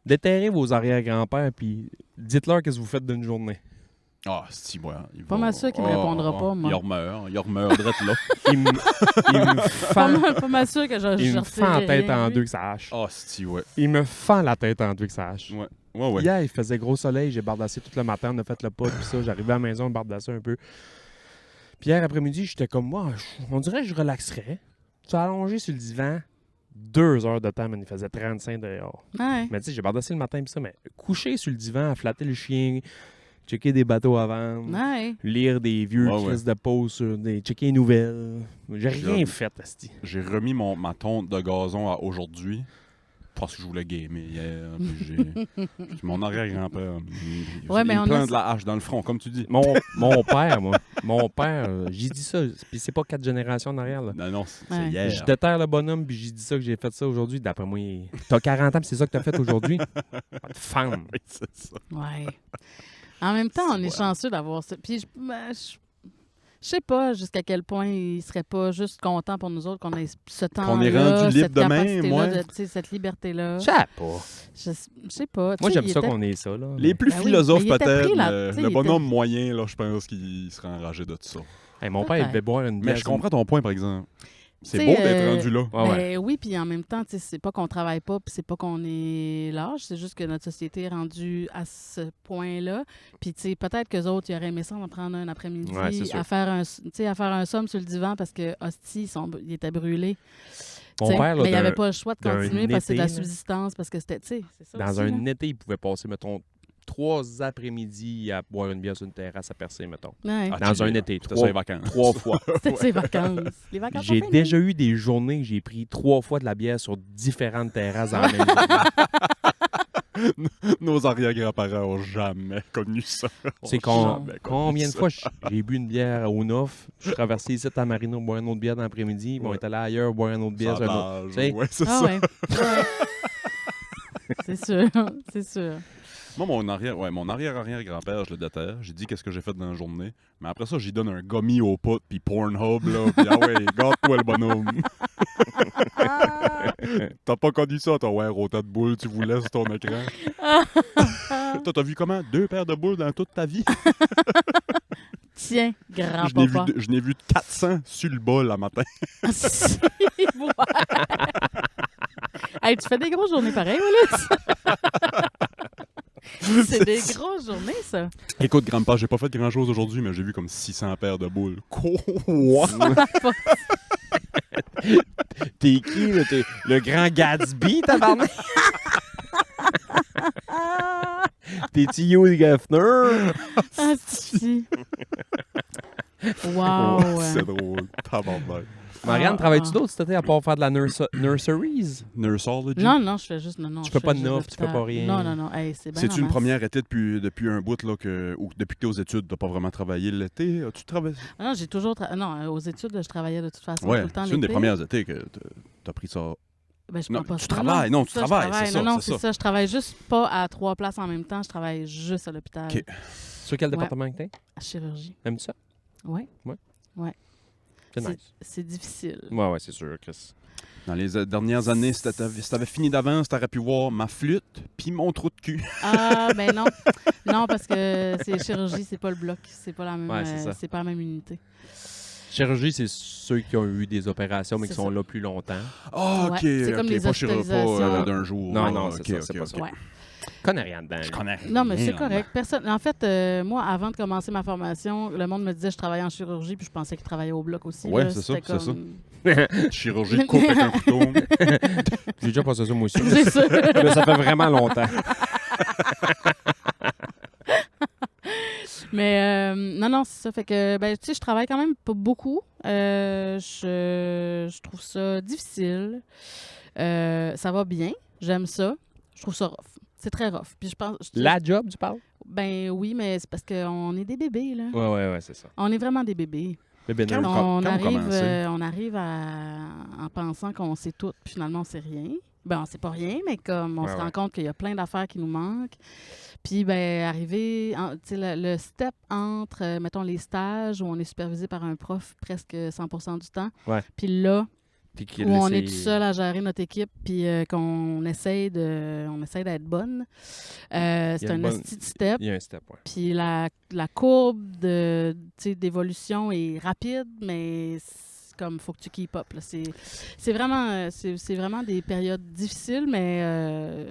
déterrez vos arrière-grands-pères, puis dites-leur qu'est-ce que vous faites d'une journée. Ah, si, ouais. Pas mal sûr qu'il me répondra pas, moi. Il remeurt drette là. Il me Pas mal sûr que je Il me fend la tête en deux deux. que ça hache. Ah, si, ouais. Il me fend la tête en deux que ça hache. Ouais. Hier, il faisait gros soleil, j'ai bardassé tout le matin, on a fait le pot, puis ça, j'arrivais à la maison, on bardassait un peu. Puis hier après-midi, j'étais comme moi, on dirait que je relaxerais. Tu suis allongé sur le divan, 2 heures de temps, mais il faisait 35 dehors. Ouais. Mais tu sais, j'ai bardassé le matin, puis ça, mais couché sur le divan, à flatter le chien, checker des bateaux à vendre, Ouais. lire des vieux Ouais, ouais. crises de posts, checker les nouvelles. J'ai rien fait, asti. J'ai remis ma tonte de gazon à aujourd'hui parce que je voulais gamer hier. Puis mon arrière-grand-père, Ouais, il mais me on a- plante de la hache dans le front, comme tu dis. Mon père, j'ai dit ça, puis c'est pas 4 générations en arrière, là. Non, c'est Ouais. hier. Je déterre le bonhomme, puis j'ai dit ça que j'ai fait ça aujourd'hui. D'après moi, t'as 40 ans, puis c'est ça que t'as fait aujourd'hui. Pas de femme. Oui, c'est ça. Ouais. En même temps, on est Ouais. chanceux d'avoir ça. Puis, je sais pas jusqu'à quel point il serait pas juste content pour nous autres qu'on ait ce temps-là. Qu'on est rendu libre cette de même, capacité-là, ouais. tu sais, cette liberté-là. Je sais pas. Je sais pas. Moi, Tu sais, j'aime il ça était- qu'on ait ça, là. Les plus Ben oui, philosophes, mais il était peut-être, pris là, mais tu sais, le il bonhomme était- moyen, là, je pense qu'il serait enragé de ça. Hey, mon père, il devait boire une bière. Mais je comprends ton point, par exemple. C'est T'sais, beau d'être rendu là. Ouais, ouais. Ben oui, puis en même temps, tu sais, c'est pas qu'on travaille pas, puis c'est pas qu'on est lâche, c'est juste que notre société est rendue à ce point-là. Puis tu sais, peut-être qu'eux autres, ils auraient aimé ça en prendre un après-midi Ouais, c'est sûr. à faire un somme sur le divan parce que hostie, ils étaient brûlés. Mon T'sais, père, là, mais il n'y avait d'un- pas le choix de d'un continuer parce que c'est de la été, là. subsistance, parce que c'était, tu sais, c'est ça Dans aussi, un là. été, il pouvait passer, mettons, 3 après-midi à boire une bière sur une terrasse à percer, mettons. Ouais, Ah, Dans chiller, un là. été, C'était 3 ça, les vacances. 3 fois. c'était ses vacances. Les vacances J'ai sont déjà eu des journées que j'ai pris 3 fois de la bière sur différentes terrasses dans la même journée. Nos arrière-grands-parents ont jamais connu ça. C'est Jamais connu combien de ça. fois j'ai bu une bière au Neuf, je suis traversé ici à Marino boire une autre bière dans l'après-midi, puis on Ouais. est allé ailleurs boire une autre bière. Ça sur un a autre. l'âge, Tu sais, ouais, c'est Ah ça. ouais. Ouais. C'est sûr, c'est sûr. Moi, mon arrière-arrière-grand-père, je le déterre. J'ai dit qu'est-ce que j'ai fait dans la journée. Mais après ça, j'y donne un gummy au pot, puis Pornhub, là. Puis ah ouais, garde-toi le bonhomme. T'as pas connu ça, toi, ouais, autant de boules, tu vous laisses ton écran. Toi, t'as vu comment? 2 paires de boules dans toute ta vie? Tiens, grand Je n'ai vu, papa. je n'ai vu 400 sur le bol le matin. Si, ouais. Hey, tu fais des grosses journées pareilles, Willis? C'est des grosses journées, ça. Écoute, grand-père, j'ai pas fait grand-chose aujourd'hui, mais j'ai vu comme 600 paires de boules. Quoi? T'es qui, là? T'es le grand Gatsby, tabarnak? T'es-tu Hugh Gaffner? Ah, si. Wow. C'est drôle. Tabarnak. Marianne, Ah, travailles-tu ah. d'autre cet été à part faire de la nurseries? Nurseology? Non, je fais juste... Non, Tu fais je pas fais de juste neuf, tu fais l'hôpital. pas rien. Non. Hey, c'est bien C'est-tu une ramasse. première été depuis un bout, là, ou depuis que t'es aux études, t'as pas vraiment travaillé l'été? As-tu travaillé? Non, j'ai toujours... Non, aux études, je travaillais de toute façon Ouais, tout le temps c'est une des l'été. premières étés que t'as pris ça. Ben, je Non, prends pas tu ça. travailles, non, tu ça, je travailles, travaille. c'est ça, Non, c'est c'est ça. ça. Je travaille juste pas à 3 places en même temps. Je travaille juste à l'hôpital. OK. Sur quel Ouais. département que t'es? À chirurgie. Aimes-tu ça? Oui. C'est nice. C'est difficile. Ouais, c'est sûr, Chris. Dans les dernières années, si t'avais fini d'avance, t'aurais pu voir ma flûte puis mon trou de cul. Ah, ben non. Non, parce que c'est chirurgie, c'est pas le bloc. C'est pas la même, Ouais, c'est ça. c'est pas la même unité. Chirurgie, c'est ceux qui ont eu des opérations, mais qui C'est sont ça. là plus longtemps. Ah, Ouais, OK. c'est comme les pas hospitalisations. d'un jour. Non, Ah, non, OK, c'est ça, OK, c'est pas OK. ça. Ouais. Je connais rien dedans. Je connais Non, mais c'est rien correct. Personne... En fait, moi, avant de commencer ma formation, le monde me disait que je travaillais en chirurgie, puis je pensais qu'ils travaillaient au bloc aussi. Ouais, là. c'est ça, C'était c'est ça. comme- Chirurgie de coupe avec un couteau. J'ai déjà passé ça moi aussi. C'est ça. Mais ça fait vraiment longtemps. Mais non, c'est ça. Fait que, ben, tu sais, je travaille quand même pas beaucoup. Je trouve ça difficile. Ça va bien. J'aime ça. Je trouve ça rough. C'est très rough. Puis je pense... La job, tu parles? Ben oui, mais c'est parce qu'on est des bébés, là. Ouais, c'est ça. On est vraiment des bébés. Bébé Quand nerd. vous- On quand vous arrive, commencez? on arrive en pensant qu'on sait tout, puis finalement, on sait rien. Ben, on sait pas rien, mais comme on Ouais, se ouais. rend compte qu'il y a plein d'affaires qui nous manquent. Puis, ben, arriver, tu sais, le step entre, mettons, les stages où on est supervisé par un prof presque 100% du temps, Ouais. puis là, Puis qui où on laissait- est tout seul à gérer notre équipe, puis qu'on essaye d'être bonne. C'est Il y a un une bonne- esti de step. Il y a un step, ouais. Puis la courbe d'évolution est rapide, mais c'est comme faut que tu keep up. Là. C'est vraiment des périodes difficiles, mais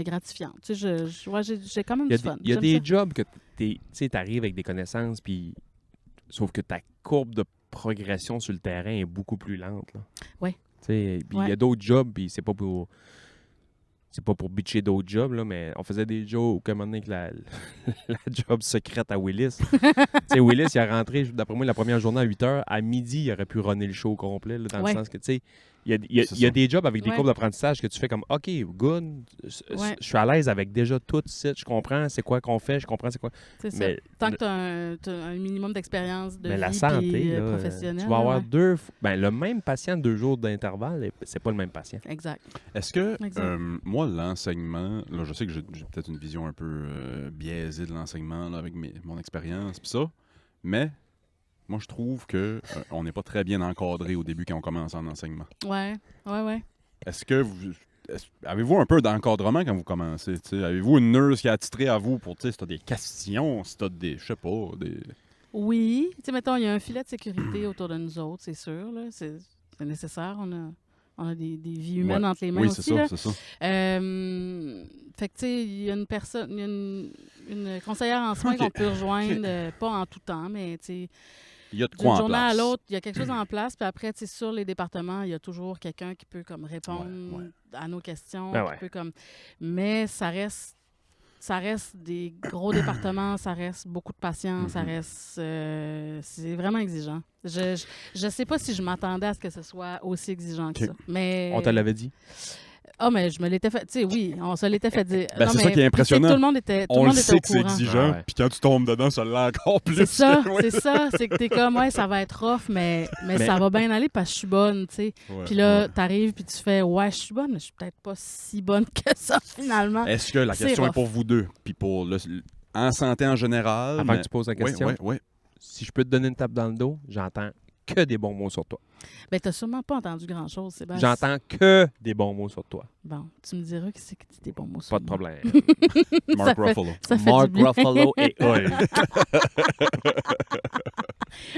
gratifiantes. Tu sais, j'ai quand même Il y a du fun. des, il y a J'aime des ça. jobs que tu arrives avec des connaissances, puis sauf que ta courbe de progression sur le terrain est beaucoup plus lente. Là. Ouais. Tu sais, puis il y Ouais. a d'autres jobs, puis c'est pas pour... c'est pas pour bitcher d'autres jobs, là, mais on faisait des jokes à un moment donné avec la job secrète à Willis. Tu sais, Willis, il a rentré, d'après moi, la première journée à 8h. À midi, il aurait pu runner le show au complet, là, dans Ouais. le sens que, tu sais, il y a ça. des jobs avec des Ouais. courbes d'apprentissage que tu fais comme, OK, good, Ouais. je suis à l'aise avec déjà tout ça, je comprends c'est quoi qu'on fait, je comprends c'est quoi. C'est ça. Mais Tant que tu as un minimum d'expérience de mais vie la santé, puis, là, professionnelle. tu vas avoir ouais. le même patient 2 jours d'intervalle, c'est pas le même patient. Exact. Est-ce que, Exact. moi, l'enseignement, là, je sais que j'ai peut-être une vision un peu biaisée de l'enseignement là, avec mon expérience pis ça, mais moi, je trouve que on n'est pas très bien encadré au début quand on commence en enseignement. Ouais. Ouais. Est-ce que avez-vous un peu d'encadrement quand vous commencez? T'sais? Avez-vous une nurse qui a attitré à vous pour, si t'as des questions, si t'as des, je sais pas, des... Oui. Tu sais, mettons, il y a un filet de sécurité autour de nous autres, c'est sûr. Là. C'est nécessaire. On a des vies humaines entre les mains Oui, aussi. c'est ça, là. c'est ça. Fait que, tu sais, il y a une personne, il y a une conseillère en soins Ok. qu'on peut rejoindre, pas en tout temps, mais tu sais, Il y a de d'une quoi en journée à place. l'autre, il y a quelque chose en place. Puis après, tu sais, sur les départements, il y a toujours quelqu'un qui peut comme répondre Ouais. à nos questions. Ben qui ouais. peut, comme... Mais ça reste des gros départements, ça reste beaucoup de patients, ça reste... c'est vraiment exigeant. Je sais pas si je m'attendais à ce que ce soit aussi exigeant que Ok. ça. Mais... On te l'avait dit. Ah, mais je me l'étais fait... Tu sais, oui, on se l'était fait dire. Ben, Non, c'est ça mais- qui est puis, tu sais, impressionnant. Tout le monde était On le était sait au que c'est courant. exigeant, Ah ouais. puis quand tu tombes dedans, ça l'est encore plus. C'est ça, que- c'est ça. C'est que t'es comme, ouais, ça va être rough, mais ça va bien aller parce que je suis bonne, tu sais. Ouais, Puis là, ouais. t'arrives puis tu fais, ouais, je suis bonne, mais je suis peut-être pas si bonne que ça, finalement. Est-ce que la C'est question est rough. pour vous deux, puis pour en santé en général? Avant mais- que tu poses la question, Oui. si je peux te donner une tape dans le dos, j'entends que des bons mots sur toi. Ben, t'as sûrement pas entendu grand-chose, Sébastien. J'entends que des bons mots sur toi. Bon, tu me diras qui c'est qui dit des bons mots sur Pas de moi. problème. Mark Ça fait- Ruffalo. Ça fait Mark du bien. Ruffalo et Hull.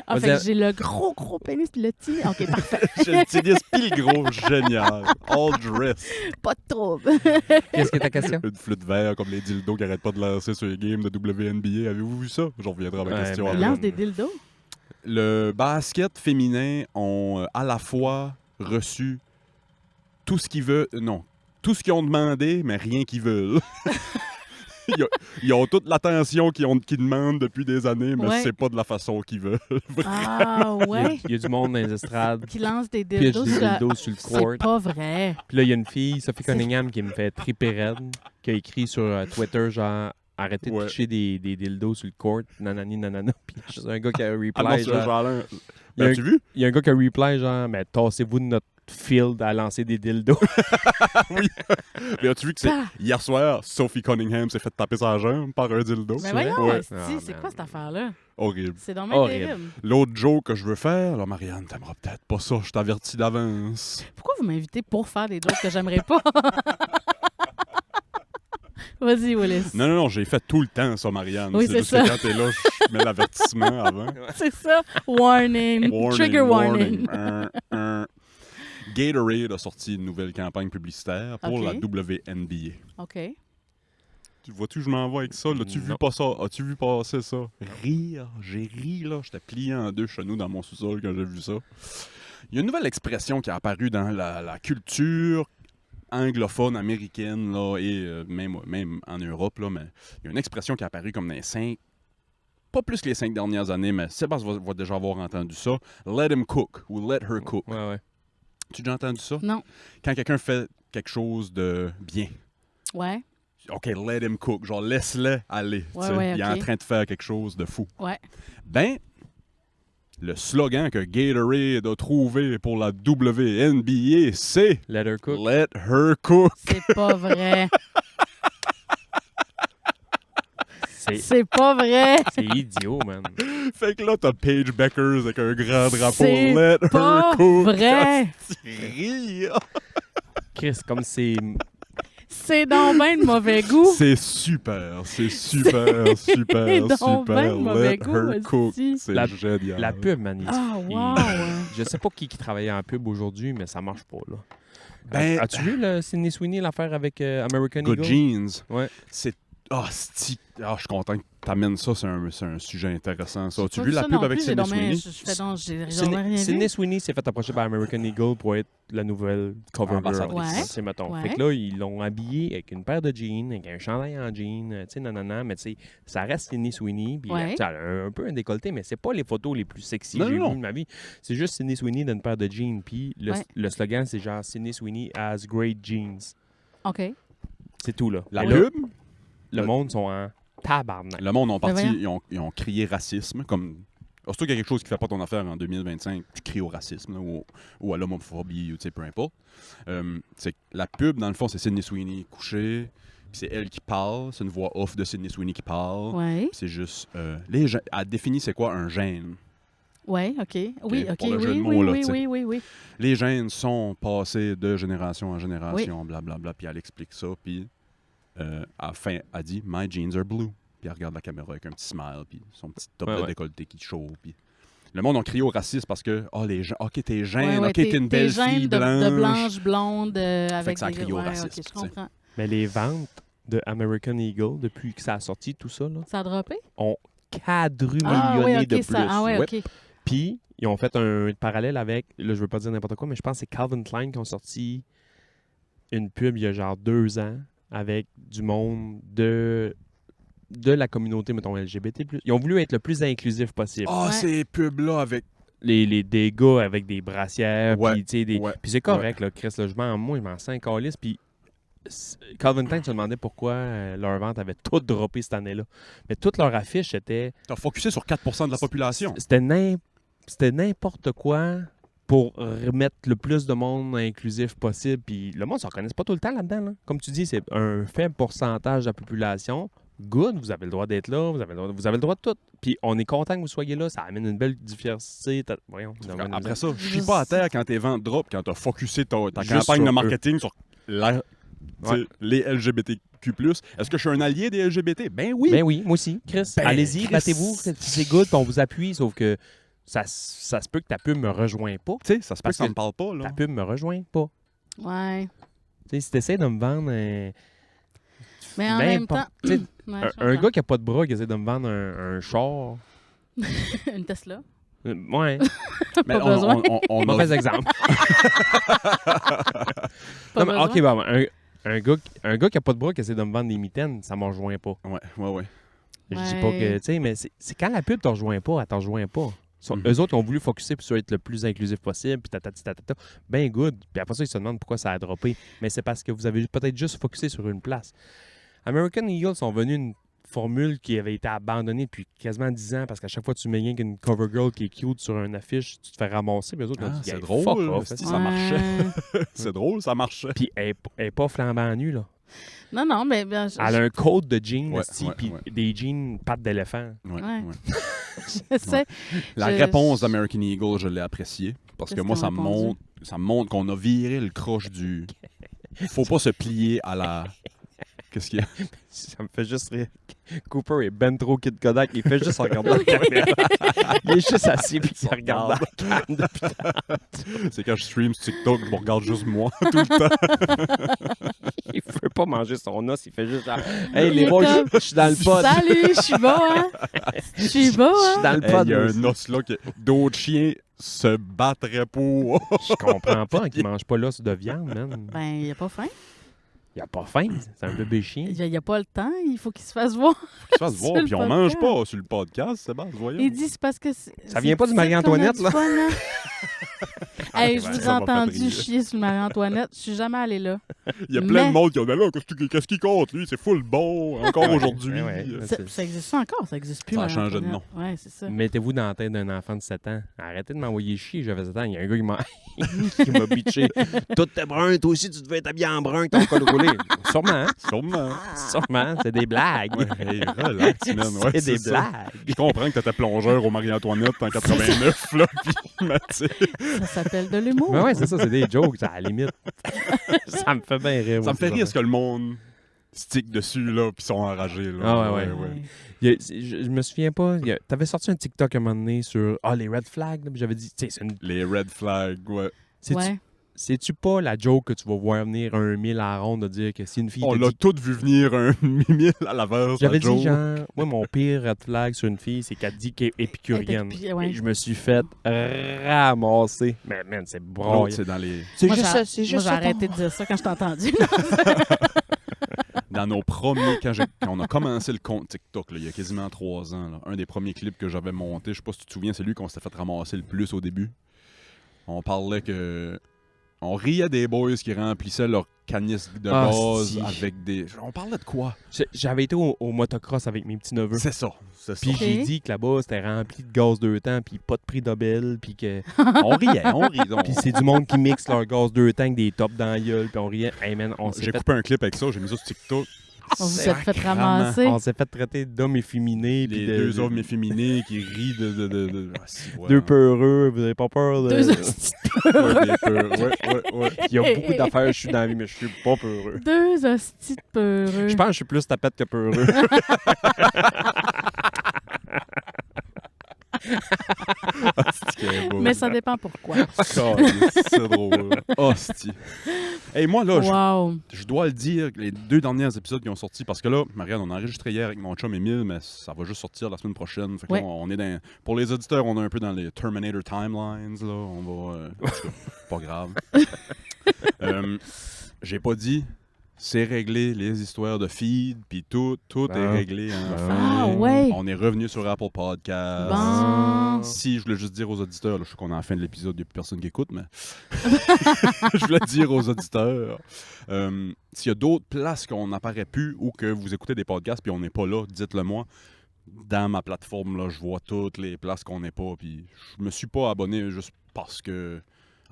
Ah, fait que j'ai le gros pénis puis le petit. OK, parfait. J'ai le tennis pis le gros, génial. All dress. Pas de trouble. Qu'est-ce que est ta question? Une flûte vert comme les dildos qui arrêtent pas de lancer sur les games de WNBA. Avez-vous vu ça? J'en reviendrai à ma Ouais, question. mais Il après. lance des dildos. Le basket féminin ont à la fois reçu tout ce qu'ils veulent. Non, tout ce qu'ils ont demandé, mais rien qu'ils veulent. Ils ont toute l'attention qu'ils demandent depuis des années, mais Ouais. c'est pas de la façon qu'ils veulent. Ah, ouais. Il y a du monde dans les estrades. Qui lance des Pitch dildos des sur la... dildos sur le C'est court. pas vrai. Puis là, il y a une fille, Sophie Cunningham, qui me fait triper raide, qui a écrit sur Twitter, genre, arrêtez de Ouais. pitcher des dildos sur le court, nanani, nanana. Puis il y a un gars qui a reply, Ah non, c'est genre, genre là. Il y a L'as-tu vu? il y a un gars qui a reply, genre, mais tassez-vous de notre field à lancer des dildos. Mais as-tu vu que c'est Ah. hier soir, Sophie Cunningham s'est fait taper sa jambe par un dildo? Mais vrai? voyons, Ouais. esti, Ah, c'est man. quoi cette affaire-là? Horrible. C'est dommage Horrible. terrible. L'autre joke que je veux faire, là, Marianne, t'aimeras peut-être pas ça, je t'avertis d'avance. Pourquoi vous m'invitez pour faire des jokes que j'aimerais pas? Vas-y, Willis. Non, j'ai fait tout le temps ça, Marianne. Oui, c'est juste ça. que quand t'es là, je mets l'avertissement avant. C'est ça. Warning. Trigger warning. Gatorade a sorti une nouvelle campagne publicitaire pour Ok. la WNBA. OK. Tu vois-tu, je m'en vais avec ça. L'as-tu vu Non. pas ça? As-tu vu passer ça? Rire. J'ai ri, là. J'étais plié en deux chez nous dans mon sous-sol quand j'ai vu ça. Il y a une nouvelle expression qui est apparue dans la culture anglophone américaine, là, et même en Europe, là, mais il y a une expression qui est apparue comme dans les 5... Pas plus que les 5 dernières années, mais Sébastien va déjà avoir entendu ça. Let him cook ou let her cook. Ouais. Tu as déjà entendu ça? Non. Quand quelqu'un fait quelque chose de bien. Ouais. OK, let him cook. Genre, laisse-le aller. Ouais, tu sais. ouais, Il est ok. en train de faire quelque chose de fou. Ouais. Ben, le slogan que Gatorade a trouvé pour la WNBA, c'est Let her cook. Let her cook. C'est pas vrai. C'est C'est pas vrai. c'est idiot, man. Fait que là, t'as Paige Beckers avec un grand drapeau. C'est Let Pas her cook. vrai. Rire. Chris, comme c'est... C'est donc ben de mauvais goût. C'est super, c'est super, super, donc ben super. de mauvais Let goût, her cook. esti. C'est La- génial. La pub, man. Ah, wow. Je sais pas qui travaillait en pub aujourd'hui, mais ça marche pas, là. Ben- As-tu vu le Sydney Sweeney, l'affaire avec American Good Eagle? Jeans. Ouais. C'est je suis content que tu amènes ça. C'est un sujet intéressant, ça. As-tu Pas vu la ça pub non avec plus, Sydney j'ai Sweeney? j'ai jamais rien Sydney vu. Sweeney s'est fait approcher par American Eagle pour être la nouvelle cover girl. Ambassadrice. Ouais. C'est, mettons. Ouais. Fait que là, ils l'ont habillée avec une paire de jeans, avec un chandail en jeans, tu sais, nanana, mais tu sais, ça reste Sydney Sweeney, puis Ouais. tu sais, elle a un peu un décolleté, mais c'est pas les photos les plus sexy que Non, j'ai non. vues de ma vie. C'est juste Sydney Sweeney d'une paire de jeans, puis Ouais. le slogan, c'est genre Sydney Sweeney has great jeans. OK. C'est tout, là. La Et là, pub, le monde sont en tabarnak. le monde ont parti, voyons. ils ont crié racisme, comme... Surtout qu'il y a quelque chose qui fait pas ton affaire en 2025, tu cries au racisme, là, ou à l'homophobie, ou tu sais, peu importe. C'est que la pub, dans le fond, c'est Sydney Sweeney couchée, puis c'est elle qui parle, c'est une voix off de Sydney Sweeney qui parle. Ouais. Puis c'est juste... elle définit c'est quoi un gène. Ouais, OK. Oui, OK. pour le Oui, jeu de oui, mots, là, oui, tu sais. oui, oui, oui. Les gènes sont passés de génération en génération, blablabla, puis elle explique ça, puis à la fin, elle dit « My jeans are blue », puis elle regarde la caméra avec un petit smile, puis son petit top Ouais, de ouais. décolleté qui chauffe, puis... Le monde a crié au racisme parce que, les gens, OK, t'es gêne, Ouais, ouais, OK, t'es une belle gènes fille de blanche. blanche, blonde, avec ça a des... crié au ouais, racisme, OK, je tu sais. comprends. Mais les ventes de American Eagle, depuis que ça a sorti, tout ça, là, Ça a droppé? ont quadrillonné Ah oui, OK, de plus. ça. Ah ouais, Ouais. OK. Puis, ils ont fait un parallèle avec, là, je veux pas dire n'importe quoi, mais je pense que c'est Calvin Klein qui ont sorti une pub il y a genre 2 ans avec du monde de la communauté, mettons, LGBT+. Ils ont voulu être le plus inclusif possible. Ah, Ouais. ces pubs-là avec... Des gars avec des brassières, Ouais, puis tu sais, ouais, puis c'est correct, là, Chris, là, je m'en sens calisse, puis Calvin Klein se demandait pourquoi leur vente avait tout droppé cette année-là. Mais toute leur affiche était... T'as focusé sur 4% de la population. C'était n'importe quoi pour remettre le plus de monde inclusif possible. Puis le monde ne s'en reconnaît pas tout le temps là-dedans. Là. Comme tu dis, c'est un faible pourcentage de la population. Good, vous avez le droit d'être là, vous avez le droit de tout. Puis on est content que vous soyez là, ça amène une belle diversité. Voyons, Après ça, je suis pas à terre quand tes ventes drop, quand t'as focusé ta Juste campagne sur de eux. marketing sur Ouais. les LGBTQ+. Est-ce que je suis un allié des LGBT? Ben oui! Ben oui, moi aussi. Chris, Ben, allez-y, Chris. battez-vous. C'est good, puis on vous appuie, sauf que ça se peut que ta pub me rejoigne pas. Tu sais, ça se peut Parce que ça que me parle pas, là. Ta pub me rejoint pas. Ouais. Tu sais, si t'essaies de me vendre Mais en même n'importe- temps... tu sais, Ouais, je un comprends. gars qui a pas de bras qui essaie de me vendre un char. Une Tesla. Ouais, Mais Pas besoin. on a... mauvais exemple. Pas Non, mais, besoin. ok, bon, un gars qui a pas de bras qui essaie de me vendre des mitaines, ça me rejoint pas. Ouais. Je dis pas que, Ouais. tu sais, mais c'est quand la pub te rejoint pas, elle te rejoint pas. Mhm. Eux autres, ils ont voulu focusser sur être le plus inclusif possible, puis tatati. Ben good. Puis après ça, ils se demandent pourquoi ça a droppé. Mais c'est parce que vous avez peut-être juste focusé sur une place. American Eagle sont venus une formule qui avait été abandonnée depuis quasiment 10 ans parce qu'à chaque fois que tu mets rien qu'une cover girl qui est cute sur une affiche, tu te fais ramasser. Puis eux autres, ils ont Ah, dit, c'est Hey, drôle, fuck off, c'est- esti. ça marchait. Ouais. C'est drôle, ça marchait. Puis elle est pas flambant nue, là. Non, non, mais... ben, Elle a un code de jeans, Ouais, esti, ouais, puis ouais. des jeans pattes d'éléphant. Ouais, Ouais. ouais. je sais. La Je- réponse d'American Eagle, je l'ai appréciée. Parce que Qu'est-ce moi, qu'ils ont répondu? ça me montre qu'on a viré le croche du... Faut pas se plier à la... Qu'est-ce qu'il y a? Ça me fait juste rire. Cooper est ben trop Kid Kodak. Il fait juste regarder la caméra. Il est juste assis puis il regarde la cam depuis. C'est quand je stream sur TikTok, je me regarde juste moi tout le temps. Il veut pas manger son os. Il fait juste genre, Hey, Il les est boys, comme, je suis dans le pod. Salut, je suis beau, hein? Je suis beau, Je suis hein? dans le Hey, pod. il y a moi un aussi. os là que d'autres chiens se battraient pour. Je comprends pas qu'il mange pas l'os de viande, man. Ben, il a pas faim. Il a pas faim. C'est un bébé chien. Il a pas le temps. Il faut qu'il se fasse voir. Qu'il se fasse Sur voir, le puis on podcast. mange pas sur le podcast, c'est bon, voyons. Il dit c'est parce que... Ça vient pas du Marie-Antoinette, là? Hey, je Ouais, vous ai ça m'a fait entendu rire. chier sur le Marie-Antoinette. Je suis jamais allée là. Il y a plein Mais- de monde qui ont dit là, qu'est-ce qui compte, lui, c'est full bon, encore Ouais, aujourd'hui. ouais. Ça existe encore? Ça existe plus, Ça a changé de Marie-Antoinette. Ouais, c'est ça. Mettez-vous dans la tête d'un enfant de 7 ans. Arrêtez de m'envoyer chier, j'avais 7 ans. Il y a un gars qui m'a bitché. Tout est brun, toi aussi, tu devais être habillé en brun avec ton col roulé. Sûrement, Sûrement. sûrement. C'est des blagues. Ouais, hey, relax, man. Ouais, c'est des ça. blagues. Je comprends que t'étais plongeur au Marie-Antoinette en 89, là, puis, mais tu sais, Ça s'appelle de l'humour. Mais ouais, c'est ça, c'est des jokes, à la limite. Ça me fait bien rire. ça moi, me fait ces rire ce que le monde stick dessus, là, puis sont enragés, là. Ah ouais. Ouais. Je me souviens pas. T'avais sorti un TikTok à un moment donné sur les red flags. Là, puis j'avais dit, tu sais, c'est une. Les red flags, ouais. c'est-tu- Ouais. c'est-tu pas la joke que tu vas voir venir un 1000 à la ronde de dire que si une fille On te l'a dit... tout vu venir un 1000 à l'avance. J'avais la dit, joke. genre, moi, mon pire red flag sur une fille, c'est qu'elle dit qu'elle est épicurienne. Ouais. Et je me suis fait ramasser. Mais man, c'est L'autre, broyant. c'est dans les... C'est Moi, juste j'ai- ça, c'est Moi, juste j'ai ça. arrêté de dire ça quand je t'ai entendu. Dans nos premiers, quand on a commencé le compte TikTok, là, il y a quasiment 3 ans, là, un des premiers clips que j'avais monté, je sais pas si tu te souviens, c'est lui qu'on s'était fait ramasser le plus au début. On parlait que... On riait des boys qui remplissaient leur canisses de Ah, gaz si. avec des... On parlait de quoi? J'avais été au motocross avec mes petits-neveux. C'est ça. Puis Ok. j'ai dit que là-bas, c'était rempli de gaz deux temps, puis pas de prix Nobel, puis que... On riait. Puis c'est du monde qui mixe leur gaz deux temps avec des tops dans la gueule, puis on riait. Hey man, on s'est J'ai fait... coupé un clip avec ça, j'ai mis ça sur TikTok. On vous êtes fait Sacrement. ramasser. On s'est fait traiter d'hommes efféminés, puis Les de... deux hommes efféminés qui rient de... Ah, si, ouais, Deux hein. peureux, vous avez pas peur de... Deux hosties Ouais, des peurs. Ouais. Il y a beaucoup d'affaires, je suis dans la vie, mais je suis pas peureux. Deux hosties de peureux. Je pense que je suis plus tapette que peureux. Mais ça dépend pourquoi. C'est drôle. Hostie. Hey, moi, là, Wow. je dois le dire, les 2 derniers épisodes qui ont sorti, parce que là, Marianne, on a enregistré hier avec mon chum Émile, mais ça va juste sortir la semaine prochaine. Fait que là, Ouais. on est dans... Pour les auditeurs, on est un peu dans les Terminator Timelines, là. On va... en tout cas, pas grave. J'ai pas dit... C'est réglé, les histoires de feed, puis tout est Bon. réglé. Hein. Ah ouais. On est revenu sur Apple Podcast. Bon. Si je voulais juste dire aux auditeurs, là, je sais qu'on est à la fin de l'épisode, il n'y a plus personne qui écoute, mais je voulais dire aux auditeurs, s'il y a d'autres places qu'on n'apparaît plus ou que vous écoutez des podcasts puis on n'est pas là, dites-le moi. Dans ma plateforme, là, je vois toutes les places qu'on n'est pas, puis je me suis pas abonné juste parce que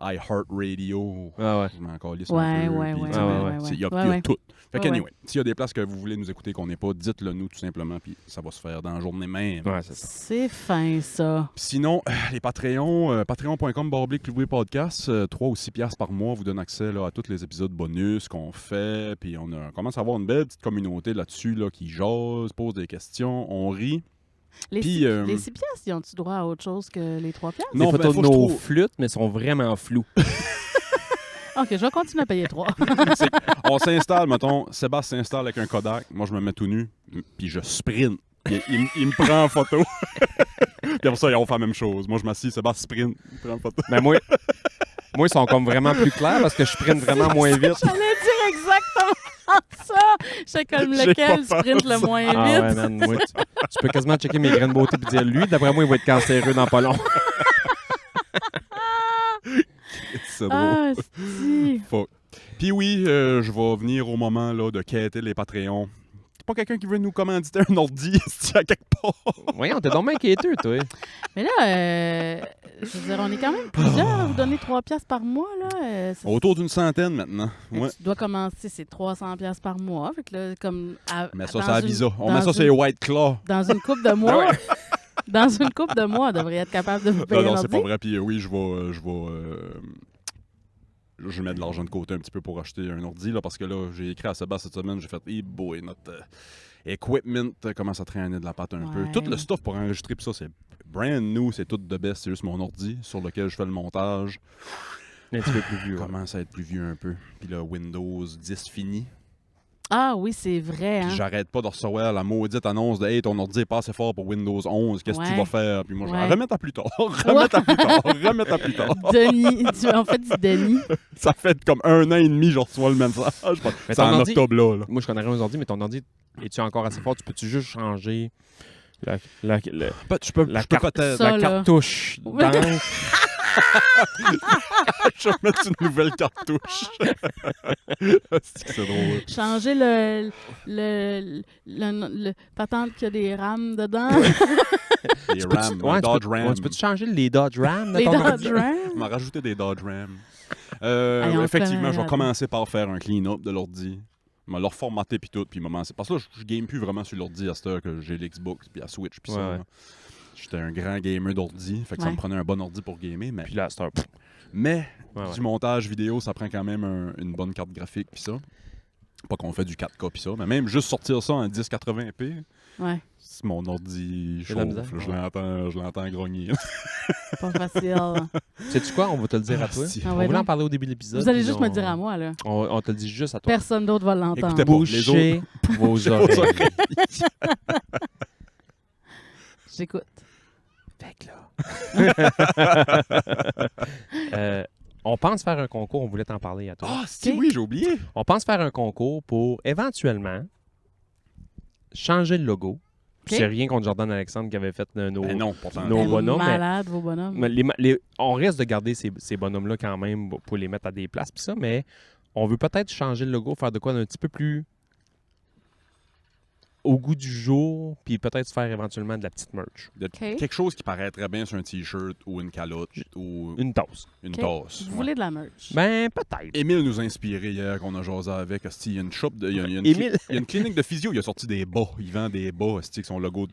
iHeartRadio, Ah ouais. je m'en calisse Ouais, un peu, ouais, puis, ouais, tu sais, ouais, c'est- il y a, ouais, il y a ouais. tout. Fait que Ouais, anyway, s'il y a des places que vous voulez nous écouter qu'on n'est pas, dites-le nous tout simplement, puis ça va se faire dans la journée même. Ouais, c'est ça. C'est fin, ça. Sinon, les Patreons, patreon.com/Louis Podcast, 3 ou 6 piastres par mois vous donne accès là, à tous les épisodes bonus qu'on fait. Puis on commence à avoir une belle petite communauté là-dessus là, qui jase, pose des questions, on rit. Les Puis, 6 piastres, ils ont-tu droit à autre chose que les 3 piastres? Non, Des ben, photos faut de que je nos trouve- flûtes, mais sont vraiment floues. OK, je vais continuer à payer 3. On s'installe, mettons, Sébastien s'installe avec un Kodak, moi je me mets tout nu, puis je sprint. Il me prend en photo. Puis après ça, on fait la même chose. Moi je m'assis, Sébastien sprint, il me prend en photo. Mais moi, ils sont comme vraiment plus clairs parce que je sprint vraiment moins vite. J'allais dire exactement ça. C'est comme J'ai lequel pas peur sprint de le ça. moins Ah vite. ouais, man. Moi, tu peux quasiment checker mes graines de beauté et dire, lui, d'après moi, il va être cancéreux dans pas long. C'est drôle. Ah, si. Fuck. Puis oui, je vais venir au moment là, de quêter les Patreons. C'est pas quelqu'un qui veut nous commanditer un ordi à quelque part. Voyons, t'es donc bien inquiéteux, toi. Mais là, je veux dire, on est quand même plusieurs à vous donner 3 piastres par mois, là. Autour d'une centaine maintenant. Ouais. Tu dois commencer, c'est 300 piastres par mois. Fait que là, comme... Mais ça, dans c'est à une- Visa. On dans met ça sur une- les White Claw. Dans une couple de mois... Dans une couple de mois, on devrait être capable de vous payer Non, un c'est ordi. pas vrai. Puis oui, je mets de l'argent de côté un petit peu pour acheter un ordi, là, parce que là, j'ai écrit à Sébastien cette semaine, j'ai fait, hey boy, notre equipment commence à traîner de la patte un peu. Ouais. Tout le stuff pour enregistrer, puis ça, c'est brand new, c'est tout de best, c'est juste mon ordi sur lequel je fais le montage. Un petit peu plus vieux. Commence à être plus vieux un peu. Puis là, Windows 10 fini. Ah oui, c'est vrai, Puis hein? j'arrête pas de recevoir la maudite annonce de hey, ton ordi est pas assez fort pour Windows 11, qu'est-ce que tu Ouais. vas faire? Puis moi, je vais Ouais. remettre à plus tard, remettre à plus tard, remettre à plus tard. Denis, tu en fait du Denis. Ça fait comme 1 an et demi, je reçois le message. Mais C'est ton en ordi- octobre là. Moi, je connais rien aux ordi, mais ton ordi, es-tu encore assez fort? Tu peux-tu juste changer la Je peux Ça, peut-être là. cartouche Ouais. d'encre? je vais mettre une nouvelle cartouche. C'est drôle. Changer le patente qui a des rames dedans. Les RAM, Ouais, Dodge tu RAM. peux-tu changer les Dodge Ram de Les ton Dodge ordi? Je Ram. m'a rajouté des Dodge RAM. Allez, on Effectivement, fait je vais un- commencer par faire un clean-up de l'ordi. Je vais le reformater puis tout, puis parce que là, je game plus vraiment sur l'ordi à cette heure que j'ai l'Xbox puis la Switch puis Ouais, ça. ouais. là. J'étais un grand gamer d'ordi, fait que ça Ouais. me prenait un bon ordi pour gamer, mais Puis là, c'est un... Mais Ouais, ouais. du montage vidéo, ça prend quand même une bonne carte graphique pis ça. Pas qu'on fait du 4K pis ça, mais même juste sortir ça en 1080p, Ouais, Si mon ordi C'est de la chauffe, misère. là, je l'entends grogner. pas facile. Sais-tu quoi? On va te le dire à toi. si. Ah On ouais, voulait en donc. parler au début de l'épisode. Vous allez puis juste on- me dire à moi, là. On te le dit juste à toi. Personne d'autre va l'entendre. Écoutez pas. Bouchez vos oreilles. J'écoute. Fait que là. On pense faire un concours, on voulait t'en parler à toi. Ah, si, Ok. oui, j'ai oublié. On pense faire un concours pour éventuellement changer le logo. Ok. C'est rien contre Jordan Alexandre qui avait fait nos. Ben non, pourtant. Nos Ben, bonhommes, mais- malade, vos bonhommes. Mais on risque de garder ces bonhommes-là quand même pour les mettre à des places, pis ça, mais on veut peut-être changer le logo, faire de quoi d'un petit peu plus au goût du jour, puis peut-être se faire éventuellement de la petite merch. Quelque chose qui paraîtrait bien sur un T-shirt ou une calotte ou Une tasse. une Ok. tasse. Vous ouais. voulez de la merch? Ben, peut-être. Émile nous a inspiré hier qu'on a jasé avec. Asti, il y a une shop, il y a une Émile? il y a une clinique de physio, il a sorti des bas. Il vend des bas, asti, avec son logo de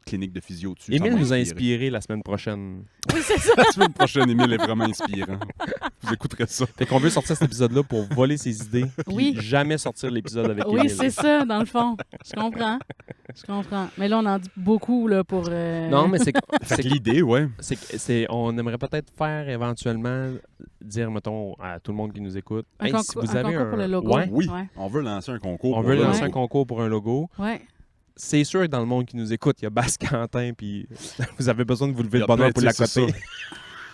clinique de physio dessus. Ça Émile m'a nous a inspiré la semaine prochaine. Oui, c'est ça. La semaine prochaine, Émile est vraiment inspirant. Vous écouterez ça. Fait qu'on veut sortir cet épisode-là pour voler ses idées, puis Oui. jamais sortir l'épisode avec Oui, Émile. c'est ça, dans le fond. Je comprends. Je comprends. Mais là, on en dit beaucoup là, pour... Non, mais c'est Fait que l'idée, ouais. on aimerait peut-être faire éventuellement dire, mettons, à tout le monde qui nous écoute, Un hey, concours, si vous avez pour le logo. Ouais, Oui. Ouais. On veut lancer un concours. on pour veut le lancer logo. un concours pour un logo. Ouais. C'est sûr que dans le monde qui nous écoute, il y a Basse Quentin, puis vous avez besoin de vous lever Il y le a bonheur plein, pour tu la sais, c'est côté. ça.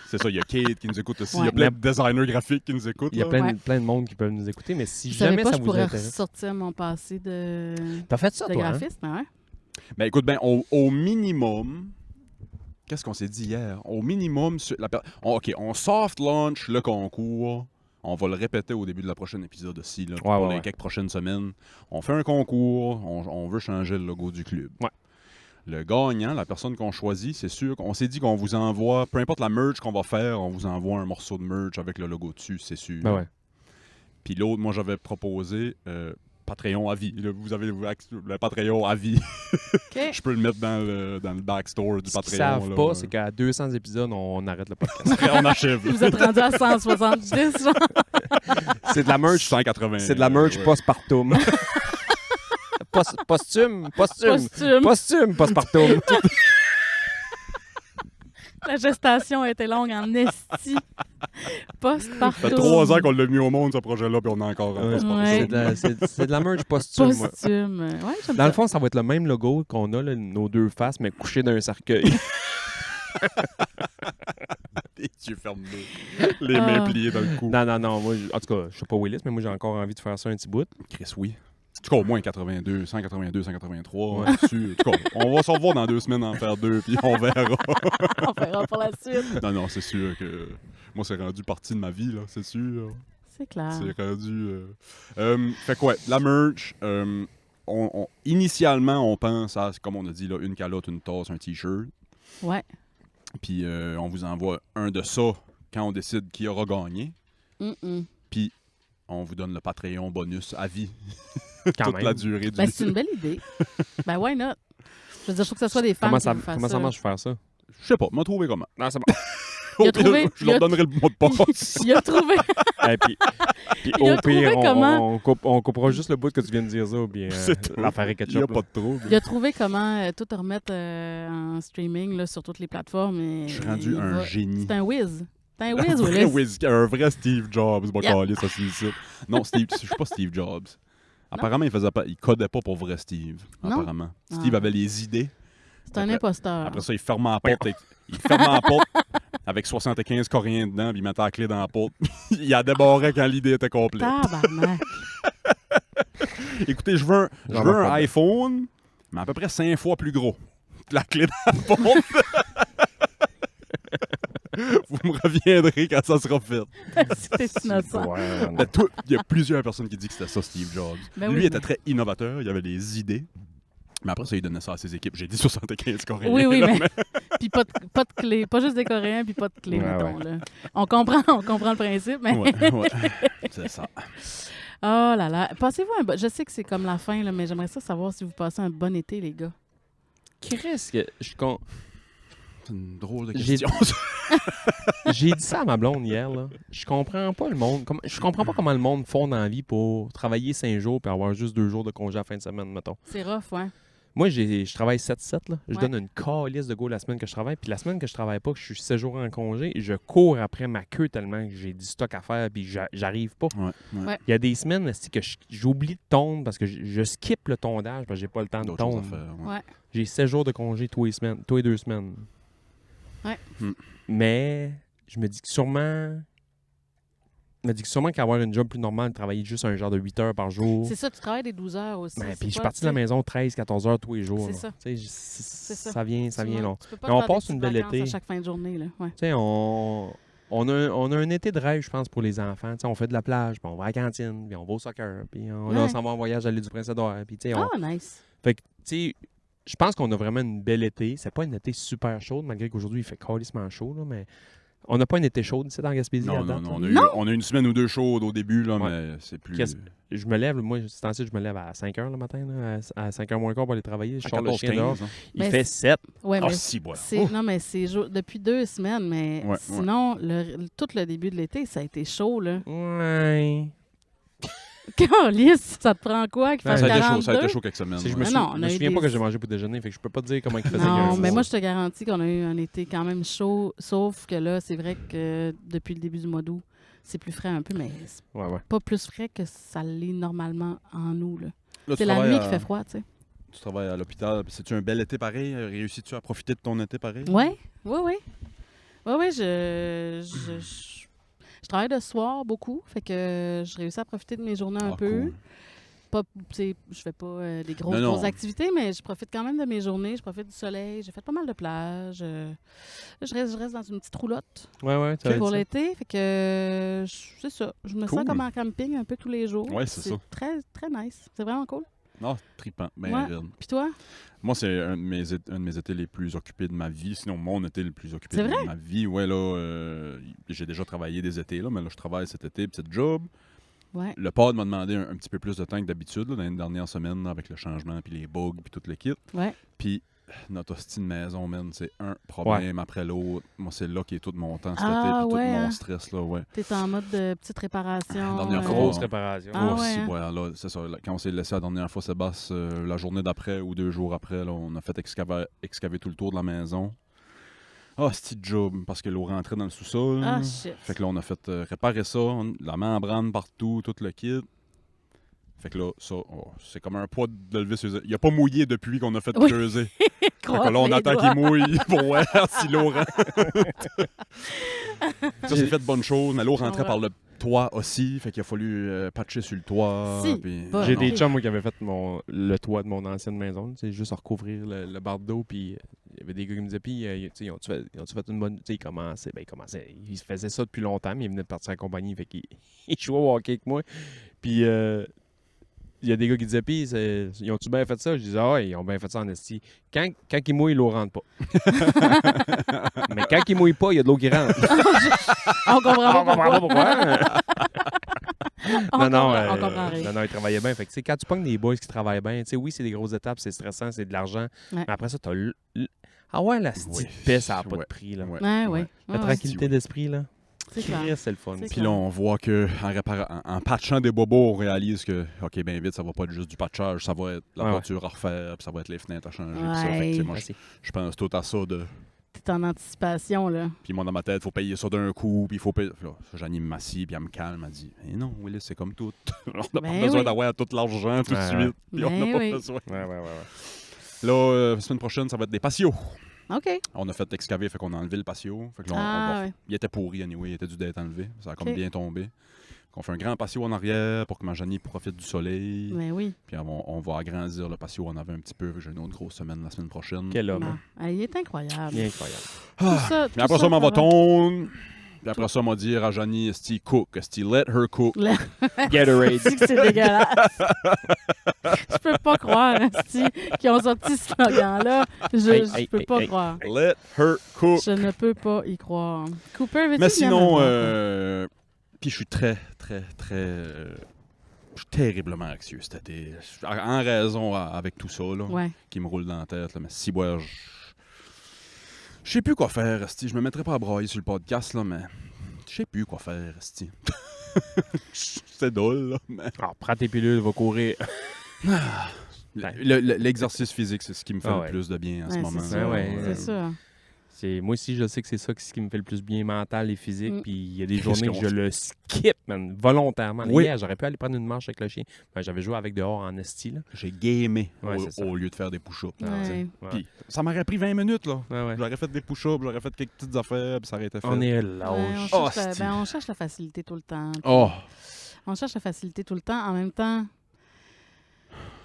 C'est ça, il y a Kate qui nous écoute aussi. Il y Ouais. a plein de designers graphiques qui nous écoutent. Il y a là. plein, Ouais. plein de monde qui peuvent nous écouter, mais si Je savais jamais pas, ça je vous pourrais intéresse. ressortir mon passé de T'as fait ça, toi, hein? graphiste, mais ouais. Ben écoute, ben, au minimum, qu'est-ce qu'on s'est dit hier? Au minimum, OK, on soft launch le concours. On va le répéter au début de la prochaine épisode aussi, là, pour les ouais. quelques prochaines semaines. On fait un concours, on veut changer le logo du club. Ouais. Le gagnant, la personne qu'on choisit, c'est sûr qu'on s'est dit qu'on vous envoie, peu importe la merch qu'on va faire, on vous envoie un morceau de merch avec le logo dessus, c'est sûr. Ben ouais. Puis l'autre, moi, j'avais proposé Patreon à vie. Là, vous avez le Patreon à vie. OK. Je peux le mettre dans le backstore du Ce qu'ils Patreon. savent là. pas, c'est qu'à 200 épisodes, on arrête le podcast. On achève. Vous êtes rendu à 170, genre. C'est de la merch. 180. C'est de la merch ouais. postpartum. Posthume. Costume. Posthume, postpartum. La gestation a été longue en esti. Poste Ça partout. fait 3 ans qu'on l'a mis au monde, ce projet-là, puis on a encore un Ouais. poste Ouais. C'est de la merch posthume. ouais. Costume. Ouais, j'aime Dans le ça. fond, ça va être le même logo qu'on a, là, nos deux faces, mais couchés d'un cercueil. Les yeux fermés. Les mains Ah. pliées dans le cou. non. Moi, en tout cas, je sais pas Willis, mais moi, j'ai encore envie de faire ça un petit bout. Chris, oui. En tout cas, au moins 182, 183. Ouais. Sûr. En tout cas, on va se revoir dans 2 semaines, en faire 2, puis on verra. On verra pour la suite. Non, c'est sûr que... Moi, c'est rendu partie de ma vie, là, c'est sûr. C'est clair. C'est rendu... fait quoi, la merch, initialement, on pense à, comme on a dit, là, une calotte, une tasse, un T-shirt. Ouais. Puis on vous envoie un de ça quand on décide qui aura gagné. Mm-mm. On vous donne le Patreon bonus à vie. Quand Toute même. la durée du... Ben, c'est une belle idée. Ben, why not? Je veux dire, je trouve que ce soit des fans Comment qui ça, vous fassent comment ça marche faire ça? Je sais pas, m'a trouvé comment. Non, c'est bon. Il a Au pire, trouvé- je leur il a- donnerai le mot de passe. Il a trouvé... Et puis Il a au pire, trouvé comment- on coupera juste le bout que tu viens de dire ça, ou bien C'est tout. l'affaire est Il n'y a ketchup. pas de trouble. Il a trouvé comment tout remettre en streaming là, sur toutes les plateformes. Et Je suis rendu il un va- génie. C'est un whiz. C'est un Un whiz, vrai, Willis. un vrai Steve Jobs, va Yeah. caler ça sur le site. Non, Steve, je suis pas Steve Jobs. Apparemment, il codait pas pour vrai Steve. Non? Apparemment. Steve Ah. avait les idées. C'est un Après- imposteur. Après ça, il fermait la porte. Il fermait la porte avec 75 Coréens dedans, puis il mettait la clé dans la porte. Il a débarré quand l'idée était complète. Tabarnak. Écoutez, je veux J'en un vois pas de- iPhone, mais à peu près 5 fois plus gros. La clé dans la porte. Vous me reviendrez quand ça sera fait. C'était innocent. Ouais, Mais il y a plusieurs personnes qui disent que c'était ça, Steve Jobs. Ben Lui oui, était mais- très innovateur, il avait des idées. Mais après ça, il donnait ça à ses équipes. J'ai dit 75 Coréens. Oui, là, mais... Puis pas de clé. Pas juste des Coréens, puis pas de clé, Ouais, mettons. Là. On comprend le principe, mais... Ouais. C'est ça. Oh là là. Passez-vous un bon... Je sais que c'est comme la fin, là, mais j'aimerais ça savoir si vous passez un bon été, les gars. Chris, que C'est une drôle de J'ai- question. j'ai dit ça à ma blonde hier, là. Je comprends pas le monde. Je comprends pas comment le monde fond dans la vie pour travailler 5 jours puis avoir juste 2 jours de congé à la fin de semaine, mettons. C'est rough, ouais. Moi, je travaille 7-7. Là. Je Ouais. donne une calisse de go la semaine que je travaille. Puis la semaine que je travaille pas, que je suis 7 jours en congé, je cours après ma queue tellement que j'ai du stock à faire puis j'arrive pas. Ouais. Il y a des semaines c'est que j'oublie de tondre parce que je skip le tondage parce que j'ai pas le temps de D'autres choses à tondre. faire. Ouais. J'ai 7 jours de congé tous les 2 semaines. Ouais. Mais je me dis que sûrement qu'avoir une job plus normale, travailler juste un genre de 8 heures par jour. C'est ça, tu travailles des 12 heures aussi. Ben, c'est puis je suis pas, parti de la tu sais, maison 13-14 heures tous les jours. C'est là. ça. Tu sais, C'est ça. ça vient long. Tu peux pas Mais on te faire passe des une petites belle vacances été. à chaque fin de journée. Là. Ouais. Tu sais, on a un été de rêve, je pense, pour les enfants. Tu sais, on fait de la plage, puis on va à la cantine, puis on va au soccer, puis là, on Ouais. s'en va en voyage à l'île du Prince-Édouard. Puis, tu sais, Ah, nice. Fait que, tu sais, je pense qu'on a vraiment une belle été. C'est pas une été super chaude, malgré qu'aujourd'hui, il fait calissement chaud, là, mais on n'a pas une été chaude, c'est en Gaspésie. à Non, date, non, là. non. On a eu une semaine ou deux chaudes au début, là, Ouais. mais c'est plus. Je me lève, moi, c'est ainsi, je me lève à 5 h le matin, là, à 5 h moins quart pour aller travailler. Je À sors le 14, chien dehors. 15, hein. Il Mais fait 7. Ouais, Ah, mais si, voilà. non, mais c'est depuis 2 semaines, mais Ouais, sinon, tout le début de l'été, ça a été chaud, là. Ouais. Calice, ça te prend quoi qu'il Ouais, fasse Ça a été 42? chaud, ça a été chaud quelques semaines. Si je ouais. me, Mais sou- non, on je me a eu souviens pas des- que j'ai mangé pour déjeuner, fait que je peux pas te dire comment il faisait. il y a un Non, mais jour. moi, je te garantis qu'on a eu un été quand même chaud, sauf que là, c'est vrai que depuis le début du mois d'août, c'est plus frais un peu, mais c'est Ouais, ouais. pas plus frais que ça l'est normalement en août, là. Là, tu C'est la travailles nuit à- qui fait froid, tu sais. Tu travailles à l'hôpital. C'est-tu un bel été pareil? Réussis-tu à profiter de ton été pareil? Oui, oui, je travaille de soir beaucoup, fait que je réussis à profiter de mes journées un Ah, peu. cool. Pas, tu sais, je fais pas des grosses, Non, non. grosses activités, mais je profite quand même de mes journées, je profite du soleil, j'ai fait pas mal de plages. Je reste dans une petite roulotte Ouais, ouais. ça va pour être ça. l'été, fait que c'est ça. Je me sens Cool. comme en camping un peu tous les jours. Ouais, c'est ça. Très, très nice. C'est vraiment cool. Ah, trippant. Ben, Ouais. raide. Puis toi? Moi, c'est un de mes étés les plus occupés de ma vie. Sinon, mon été le plus occupé C'est de vrai? ma vie. Ouais, là, j'ai déjà travaillé des étés, là, mais là, je travaille cet été, petite job. Ouais. Le pod m'a demandé un petit peu plus de temps que d'habitude, là, dans les dernières semaines, là, avec le changement, puis les bugs, puis tout le kit. Ouais. Puis notre hostie de maison, man, c'est un problème après l'autre. Moi, c'est là qui est tout mon temps cet Ah, été, puis ouais, tout mon hein? stress, là, ouais. T'es en mode de petite réparation. Dernière fois, Grosse réparation. Ah, Oh, ouais, si, hein? ouais, là, c'est ça. Là, quand on s'est laissé la dernière fois, Sébastien, la journée d'après ou 2 jours après, là, on a fait excaver tout le tour de la maison. Ah, c'était job, parce que l'eau rentrait dans le sous-sol. Ah, shit. Fait que là, on a fait réparer ça, la membrane partout, tout le kit. Fait que là, ça, c'est comme un poids de lever sur les... Il a pas mouillé depuis qu'on a fait Oui. creuser. Fait que Croise là, on les attend doigts. qu'il mouille pour voir si l'eau rentre. Ça, c'est fait de bonnes choses, mais l'eau rentrait Ouais. par le toit aussi. Fait qu'il a fallu patcher sur le toit. Si, puis- bon. J'ai non. des Ok. chums moi, qui avaient fait le toit de mon ancienne maison. C'est juste à recouvrir le barre d'eau. Puis il y avait des gars qui me disaient, puis tu sais, ils ont-tu fait une bonne. Tu sais, ils commençaient. Ils faisaient ça depuis longtemps, mais ils venaient de partir en compagnie. Fait qu'ils ils jouaient au hockey avec moi. Puis il y a des gars qui disaient, puis ils ont-tu bien fait ça? Je disais, ah, ils ont bien fait ça en esti. Quand ils mouillent, l'eau rentre pas. Mais quand ils mouillent pas, il y a de l'eau qui rentre. On comprend pas pourquoi. pourquoi. On non, comprend rien. non, ils travaillaient bien. Fait que, tu sais, quand tu pognes des boys qui travaillent bien, tu sais, oui, c'est des grosses étapes, c'est stressant, c'est de l'argent. Ouais. Mais après ça, t'as ah ouais, la petite Oui. paix, ça n'a pas Ouais. de prix. Là. Ouais. Ouais, ouais. Ouais. La Ouais, ouais. tranquillité d'esprit, là. C'est clair. Christ, c'est le fun. C'est Puis là, on voit que en patchant des bobos, on réalise que, OK, bien vite, ça va pas être juste du patchage, ça va être la Ouais, toiture à refaire, puis ça va être les fenêtres à changer. Puis ça. Fait que, Ouais. tu sais, moi, Merci. je pense tout à ça de... T'es en anticipation, là. Puis moi, dans ma tête, il faut payer ça d'un coup, puis il faut payer... Puis là, j'anime Massy, puis elle me calme, elle dit « Eh non, Willis, c'est comme tout. on n'a pas Ben besoin oui. d'avoir tout l'argent tout de Ouais, suite. Puis on Ben n'a pas oui. besoin. Ouais. Là, la semaine prochaine, ça va être des patios. OK. On a fait excaver, fait qu'on a enlevé le patio. Fait que là, Ah, ouais. il était pourri, anyway, il était dû d'être enlevé. Ça a comme Ok. bien tombé. On fait un grand patio en arrière pour que ma Janie profite du soleil. Ben oui. Puis on va agrandir le patio. On avait un petit peu. J'ai une autre grosse semaine la semaine prochaine. Quel homme. Bon. hein. Ah, il est incroyable. Il est incroyable. Tout ça, Mais après ça, on m'en va travaille- tondre. Puis après ça, on m'a dire à Janie, Esti, cook. Esti, let her cook. Gatorade. Dis que c'est dégueulasse. Je peux pas croire, esti, qu'ils ont sorti ce slogan-là. Je peux pas croire. Let her cook. Je ne peux pas y croire. Cooper, veux-tu Mais bien sinon, me voir? puis je suis très, très, très... je suis terriblement anxieux cet été. En raison avec tout ça, là, Ouais. qui me roule dans la tête. Là, mais si, ouais, je sais plus quoi faire, esti. Je me mettrai pas à brailler sur le podcast, là, mais je sais plus quoi faire, esti. C'est drôle, là, mais... Alors, prends tes pilules, va courir. L'exercice physique, c'est ce qui me fait Ah le ouais. plus de bien en ce Ouais, moment. c'est ça. Ouais, C'est ça. Moi aussi, je sais que c'est ça ce qui me fait le plus bien mental et physique. Mm. Puis il y a des Qu'est-ce journées que qu'on je le skip, man, volontairement. Oui. Hier, j'aurais pu aller prendre une marche avec le chien. Ben, j'avais joué avec dehors en esti, là. J'ai gamé Ouais, c'est ça. au lieu de faire des push-ups. Ouais. Ouais. Puis ça m'aurait pris 20 minutes, là. Ouais, ouais. J'aurais fait des push-ups, j'aurais fait quelques petites affaires, puis ça aurait été fait. On est Ouais, lâche. on, cherche Hostie. on cherche la facilité tout le temps. Oh! On cherche la facilité tout le temps. En même temps,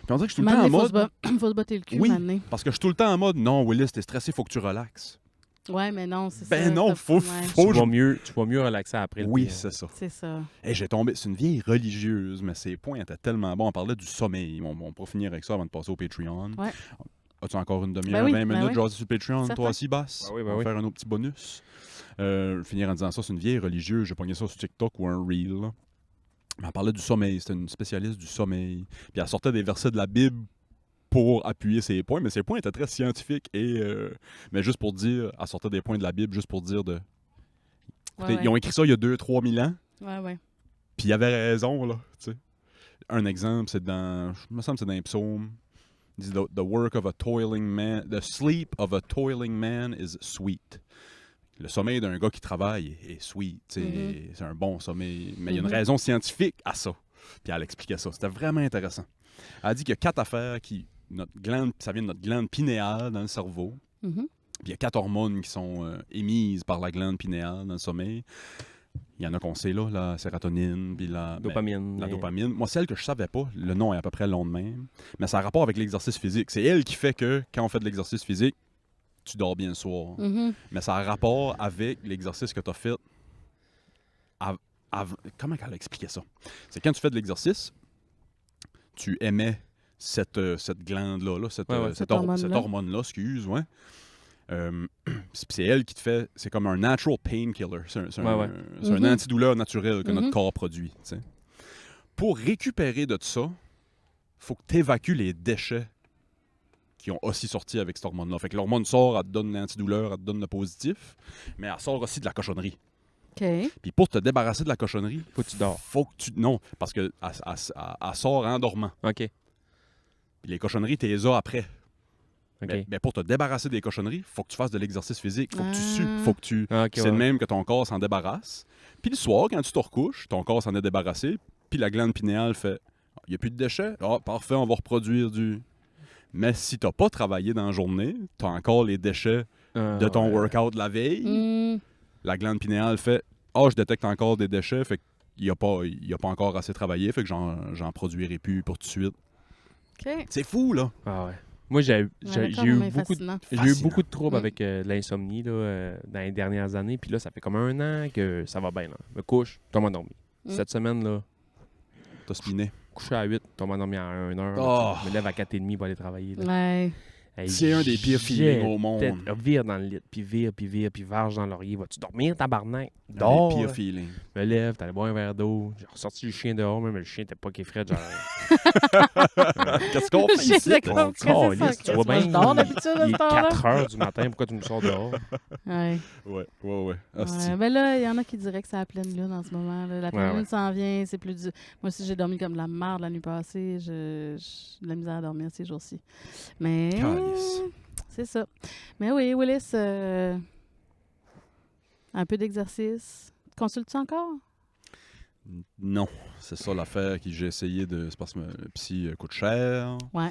Puis on dirait que je suis tout le temps en faut se, mode... faut se botter le cul, Oui. maintenant. Parce que je suis tout le temps en mode, non, Willis, t'es stressé, faut que tu relaxes. Ouais, mais non, c'est ça. Ben non, faut Ouais, que je... Tu vas mieux relaxer après. Oui, le c'est ça. c'est ça. Hey, j'ai tombé... C'est une vieille religieuse, mais ses points étaient tellement bons. On parlait du sommeil. On pourra finir avec ça avant de passer au Patreon. Ouais. As-tu encore une demi-heure, Ben oui, 20 minutes, oui. jaser sur le Patreon, Certain. toi aussi, Bass? Ben oui, ben On va oui. faire un autre petit bonus. Finir en disant ça, c'est une vieille religieuse. J'ai pogné ça sur TikTok ou un Reel. là. Elle parlait du sommeil. C'était une spécialiste du sommeil. Puis elle sortait des versets de la Bible pour appuyer ses points, mais ses points étaient très scientifiques. Mais juste pour dire, elle sortait des points de la Bible juste pour dire de... Écoutez, Ouais, ils ont écrit ça il y a 2-3 000 ans, ouais. puis ils avaient raison, là. Tu sais. Un exemple, c'est dans... Je me semble que c'est dans les psaumes. Il dit the work of a toiling man... The sleep of a toiling man is sweet. Le sommeil d'un gars qui travaille est sweet. Tu sais, Mhm. C'est un bon sommeil. Mais il y a une Mhm. raison scientifique à ça. Puis elle expliquait ça. C'était vraiment intéressant. Elle a dit qu'il y a 4 affaires qui... ça vient de notre glande pinéale dans le cerveau. Mhm. Puis il y a 4 hormones qui sont émises par la glande pinéale dans le sommeil. Il y en a qu'on sait, là, la sérotonine, puis la Dopamine. la dopamine. Moi, celle que je savais pas, le nom est à peu près long de même, mais ça a rapport avec l'exercice physique. C'est elle qui fait que, quand on fait de l'exercice physique, tu dors bien le soir. Mhm. Mais ça a rapport avec l'exercice que tu as fait. Comment elle a expliqué ça? C'est quand tu fais de l'exercice, tu émets cette glande-là, cette Cette hormone-là. cette hormone-là, excuse, ouais. C'est elle qui te fait... C'est comme un natural painkiller. C'est un Mhm. antidouleur naturel que notre Mhm. corps produit. Tu sais. Pour récupérer de ça, faut que tu évacues les déchets qui ont aussi sorti avec cette hormone-là. Fait que l'hormone sort, elle te donne l'antidouleur, elle te donne le positif, mais elle sort aussi de la cochonnerie. OK. Puis pour te débarrasser de la cochonnerie, Faut que tu dors. faut que tu... Non, parce que elle sort en dormant. OK. Puis les cochonneries, tu les as après. OK. Mais pour te débarrasser des cochonneries, faut que tu fasses de l'exercice physique. Faut que tu sues. Ah. Faut que tu... Ah, OK, C'est ouais. de même que ton corps s'en débarrasse. Puis le soir, quand tu te recouches, ton corps s'en est débarrassé. Puis la glande pinéale fait « Il n'y a plus de déchets. Ah, parfait, on va reproduire du... » Mais si tu n'as pas travaillé dans la journée, tu as encore les déchets de ton ouais. workout de la veille. Mm. La glande pinéale fait « Ah, je détecte encore des déchets. Fait qu'il n'y a pas encore assez travaillé. Fait que j'en produirai plus pour tout de suite. OK. » C'est fou, là. Ah ouais. Moi, j'ai eu beaucoup de... fascinant. J'ai eu Fascinant. beaucoup de troubles Mm. avec de l'insomnie là, dans les dernières années. Puis là, ça fait comme 1 an que ça va bien. Là. Je me couche, tombe endormi. Mm. Cette semaine, là, T'as spiné. couché à 8, tombe endormi à 1h. Oh. Je me lève à 4h30 pour aller travailler. Là. Ouais. Hey, C'est un des pires feelings au monde. tête, là, vire dans le lit, puis varge dans l'oreiller. Vas-tu dormir, tabarnak? Un Dors! des pires là. feelings. Je me lève, t'allais boire un verre d'eau. J'ai ressorti le chien dehors, mais le chien était pas qu'effrayé. Genre, Qu'est-ce qu'on fait J'ai ici? fait comme, qu'est-ce que c'est ça? tu vois bien, Je dors d'habitude à il est cette heure-là? 4h du matin, pourquoi tu me sors dehors? Ouais. Ouais. Asti. Ouais, ben là, il y en a qui diraient que c'est la pleine lune en ce moment. Là. La pleine Ouais, lune ouais. s'en vient, c'est plus du... Moi aussi, j'ai dormi comme de la merde la nuit passée. J'ai de la misère à dormir ces jours-ci. Mais Calice. c'est ça. Mais oui, Willis, un peu d'exercice. Consultes-tu encore? Non, c'est ça l'affaire que j'ai essayé de... C'est parce que le psy coûte cher. Ouais.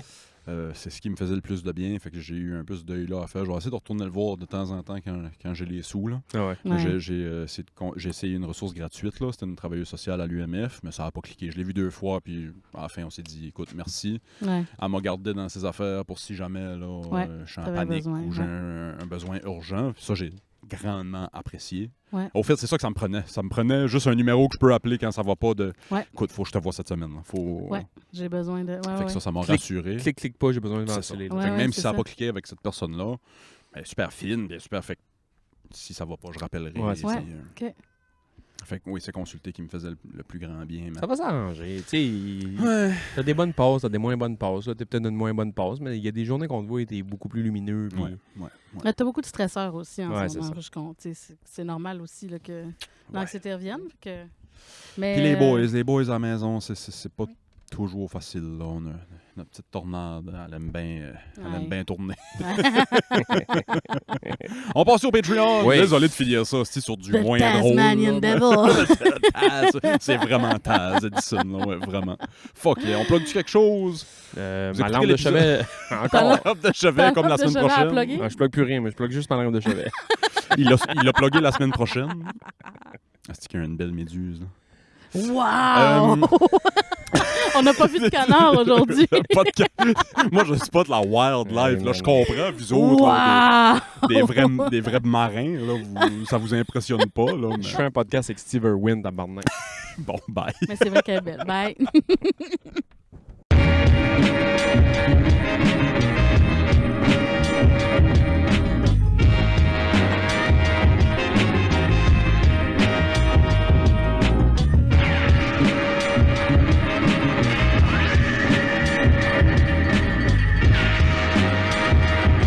C'est ce qui me faisait le plus de bien. Fait que j'ai eu un peu ce deuil-là à faire. Je vais essayer de retourner le voir de temps en temps quand j'ai les sous. Là. Ah ouais. Ouais. J'ai essayé une ressource gratuite. Là. C'était une travailleuse sociale à l'UMF, mais ça n'a pas cliqué. Je l'ai vu 2 fois, puis à la fin, on s'est dit, écoute, merci. Ouais. Elle m'a gardé dans ses affaires pour si jamais là, Ouais, je suis en t'avais panique besoin, ou j'ai ouais. un besoin urgent. Ça, j'ai grandement apprécié. Ouais. Au fait, c'est ça que ça me prenait. Ça me prenait juste un numéro que je peux appeler quand ça va pas de... Ouais. Écoute, faut que je te vois cette semaine. Là. Faut... Ouais. J'ai besoin de... Ouais, Fait que ouais. ça m'a Clique, rassuré. Clique pas, j'ai besoin de C'est ça. ventiler. Ouais, Fait que même si c'est ça n'a ça. pas cliqué avec cette personne-là, elle est super fine, elle est super... Fait que si ça va pas, je rappellerai. Ouais, c'est ça. Puis, OK. Fait que oui, c'est consulter qui me faisait le plus grand bien. mais- Ça va s'arranger. Tu sais, Ouais. t'as des bonnes passes, t'as des moins bonnes passes. Là, t'es peut-être une moins bonne passe, mais il y a des journées qu'on te voit et t'es beaucoup plus lumineux. Puis... Ouais. Mais t'as beaucoup de stresseurs aussi en Ouais, ce c'est moment. ça. Je compte. Tu sais, c'est normal aussi là, que l'anxiété revienne. fait Que... Mais, Puis les boys à la maison, c'est pas toujours facile. Là. On a Notre petite tornade, elle aime Ouais. bien tourner. On passe au Patreon. Oui. Désolé de finir ça c'est sur du The moins Tasmanian drôle. là. Devil. Taz, c'est vraiment Taz Edison, là, ouais, vraiment. Fuck yeah. On plug-tu quelque chose? Vous Ma écouterez lampe de l'épisode. chevet. Encore. Lampe de chevet comme la lampe de semaine chevet à prochaine. plugger? Je plug plus rien, mais je plug juste ma lampe de chevet. Il l'a plugué la semaine prochaine. C'est qu'il y a une belle méduse. Là. Wow! On n'a pas vu de canard aujourd'hui. Pas de Moi, je spot la wildlife. Là, je comprends. Vous autres, Wow! là, des vrais marins, là, ça vous impressionne pas. Là, mais... Je fais un podcast avec Steve Irwin, tabarnak. Bon, bye. Mais c'est vrai qu'elle est belle. Bye.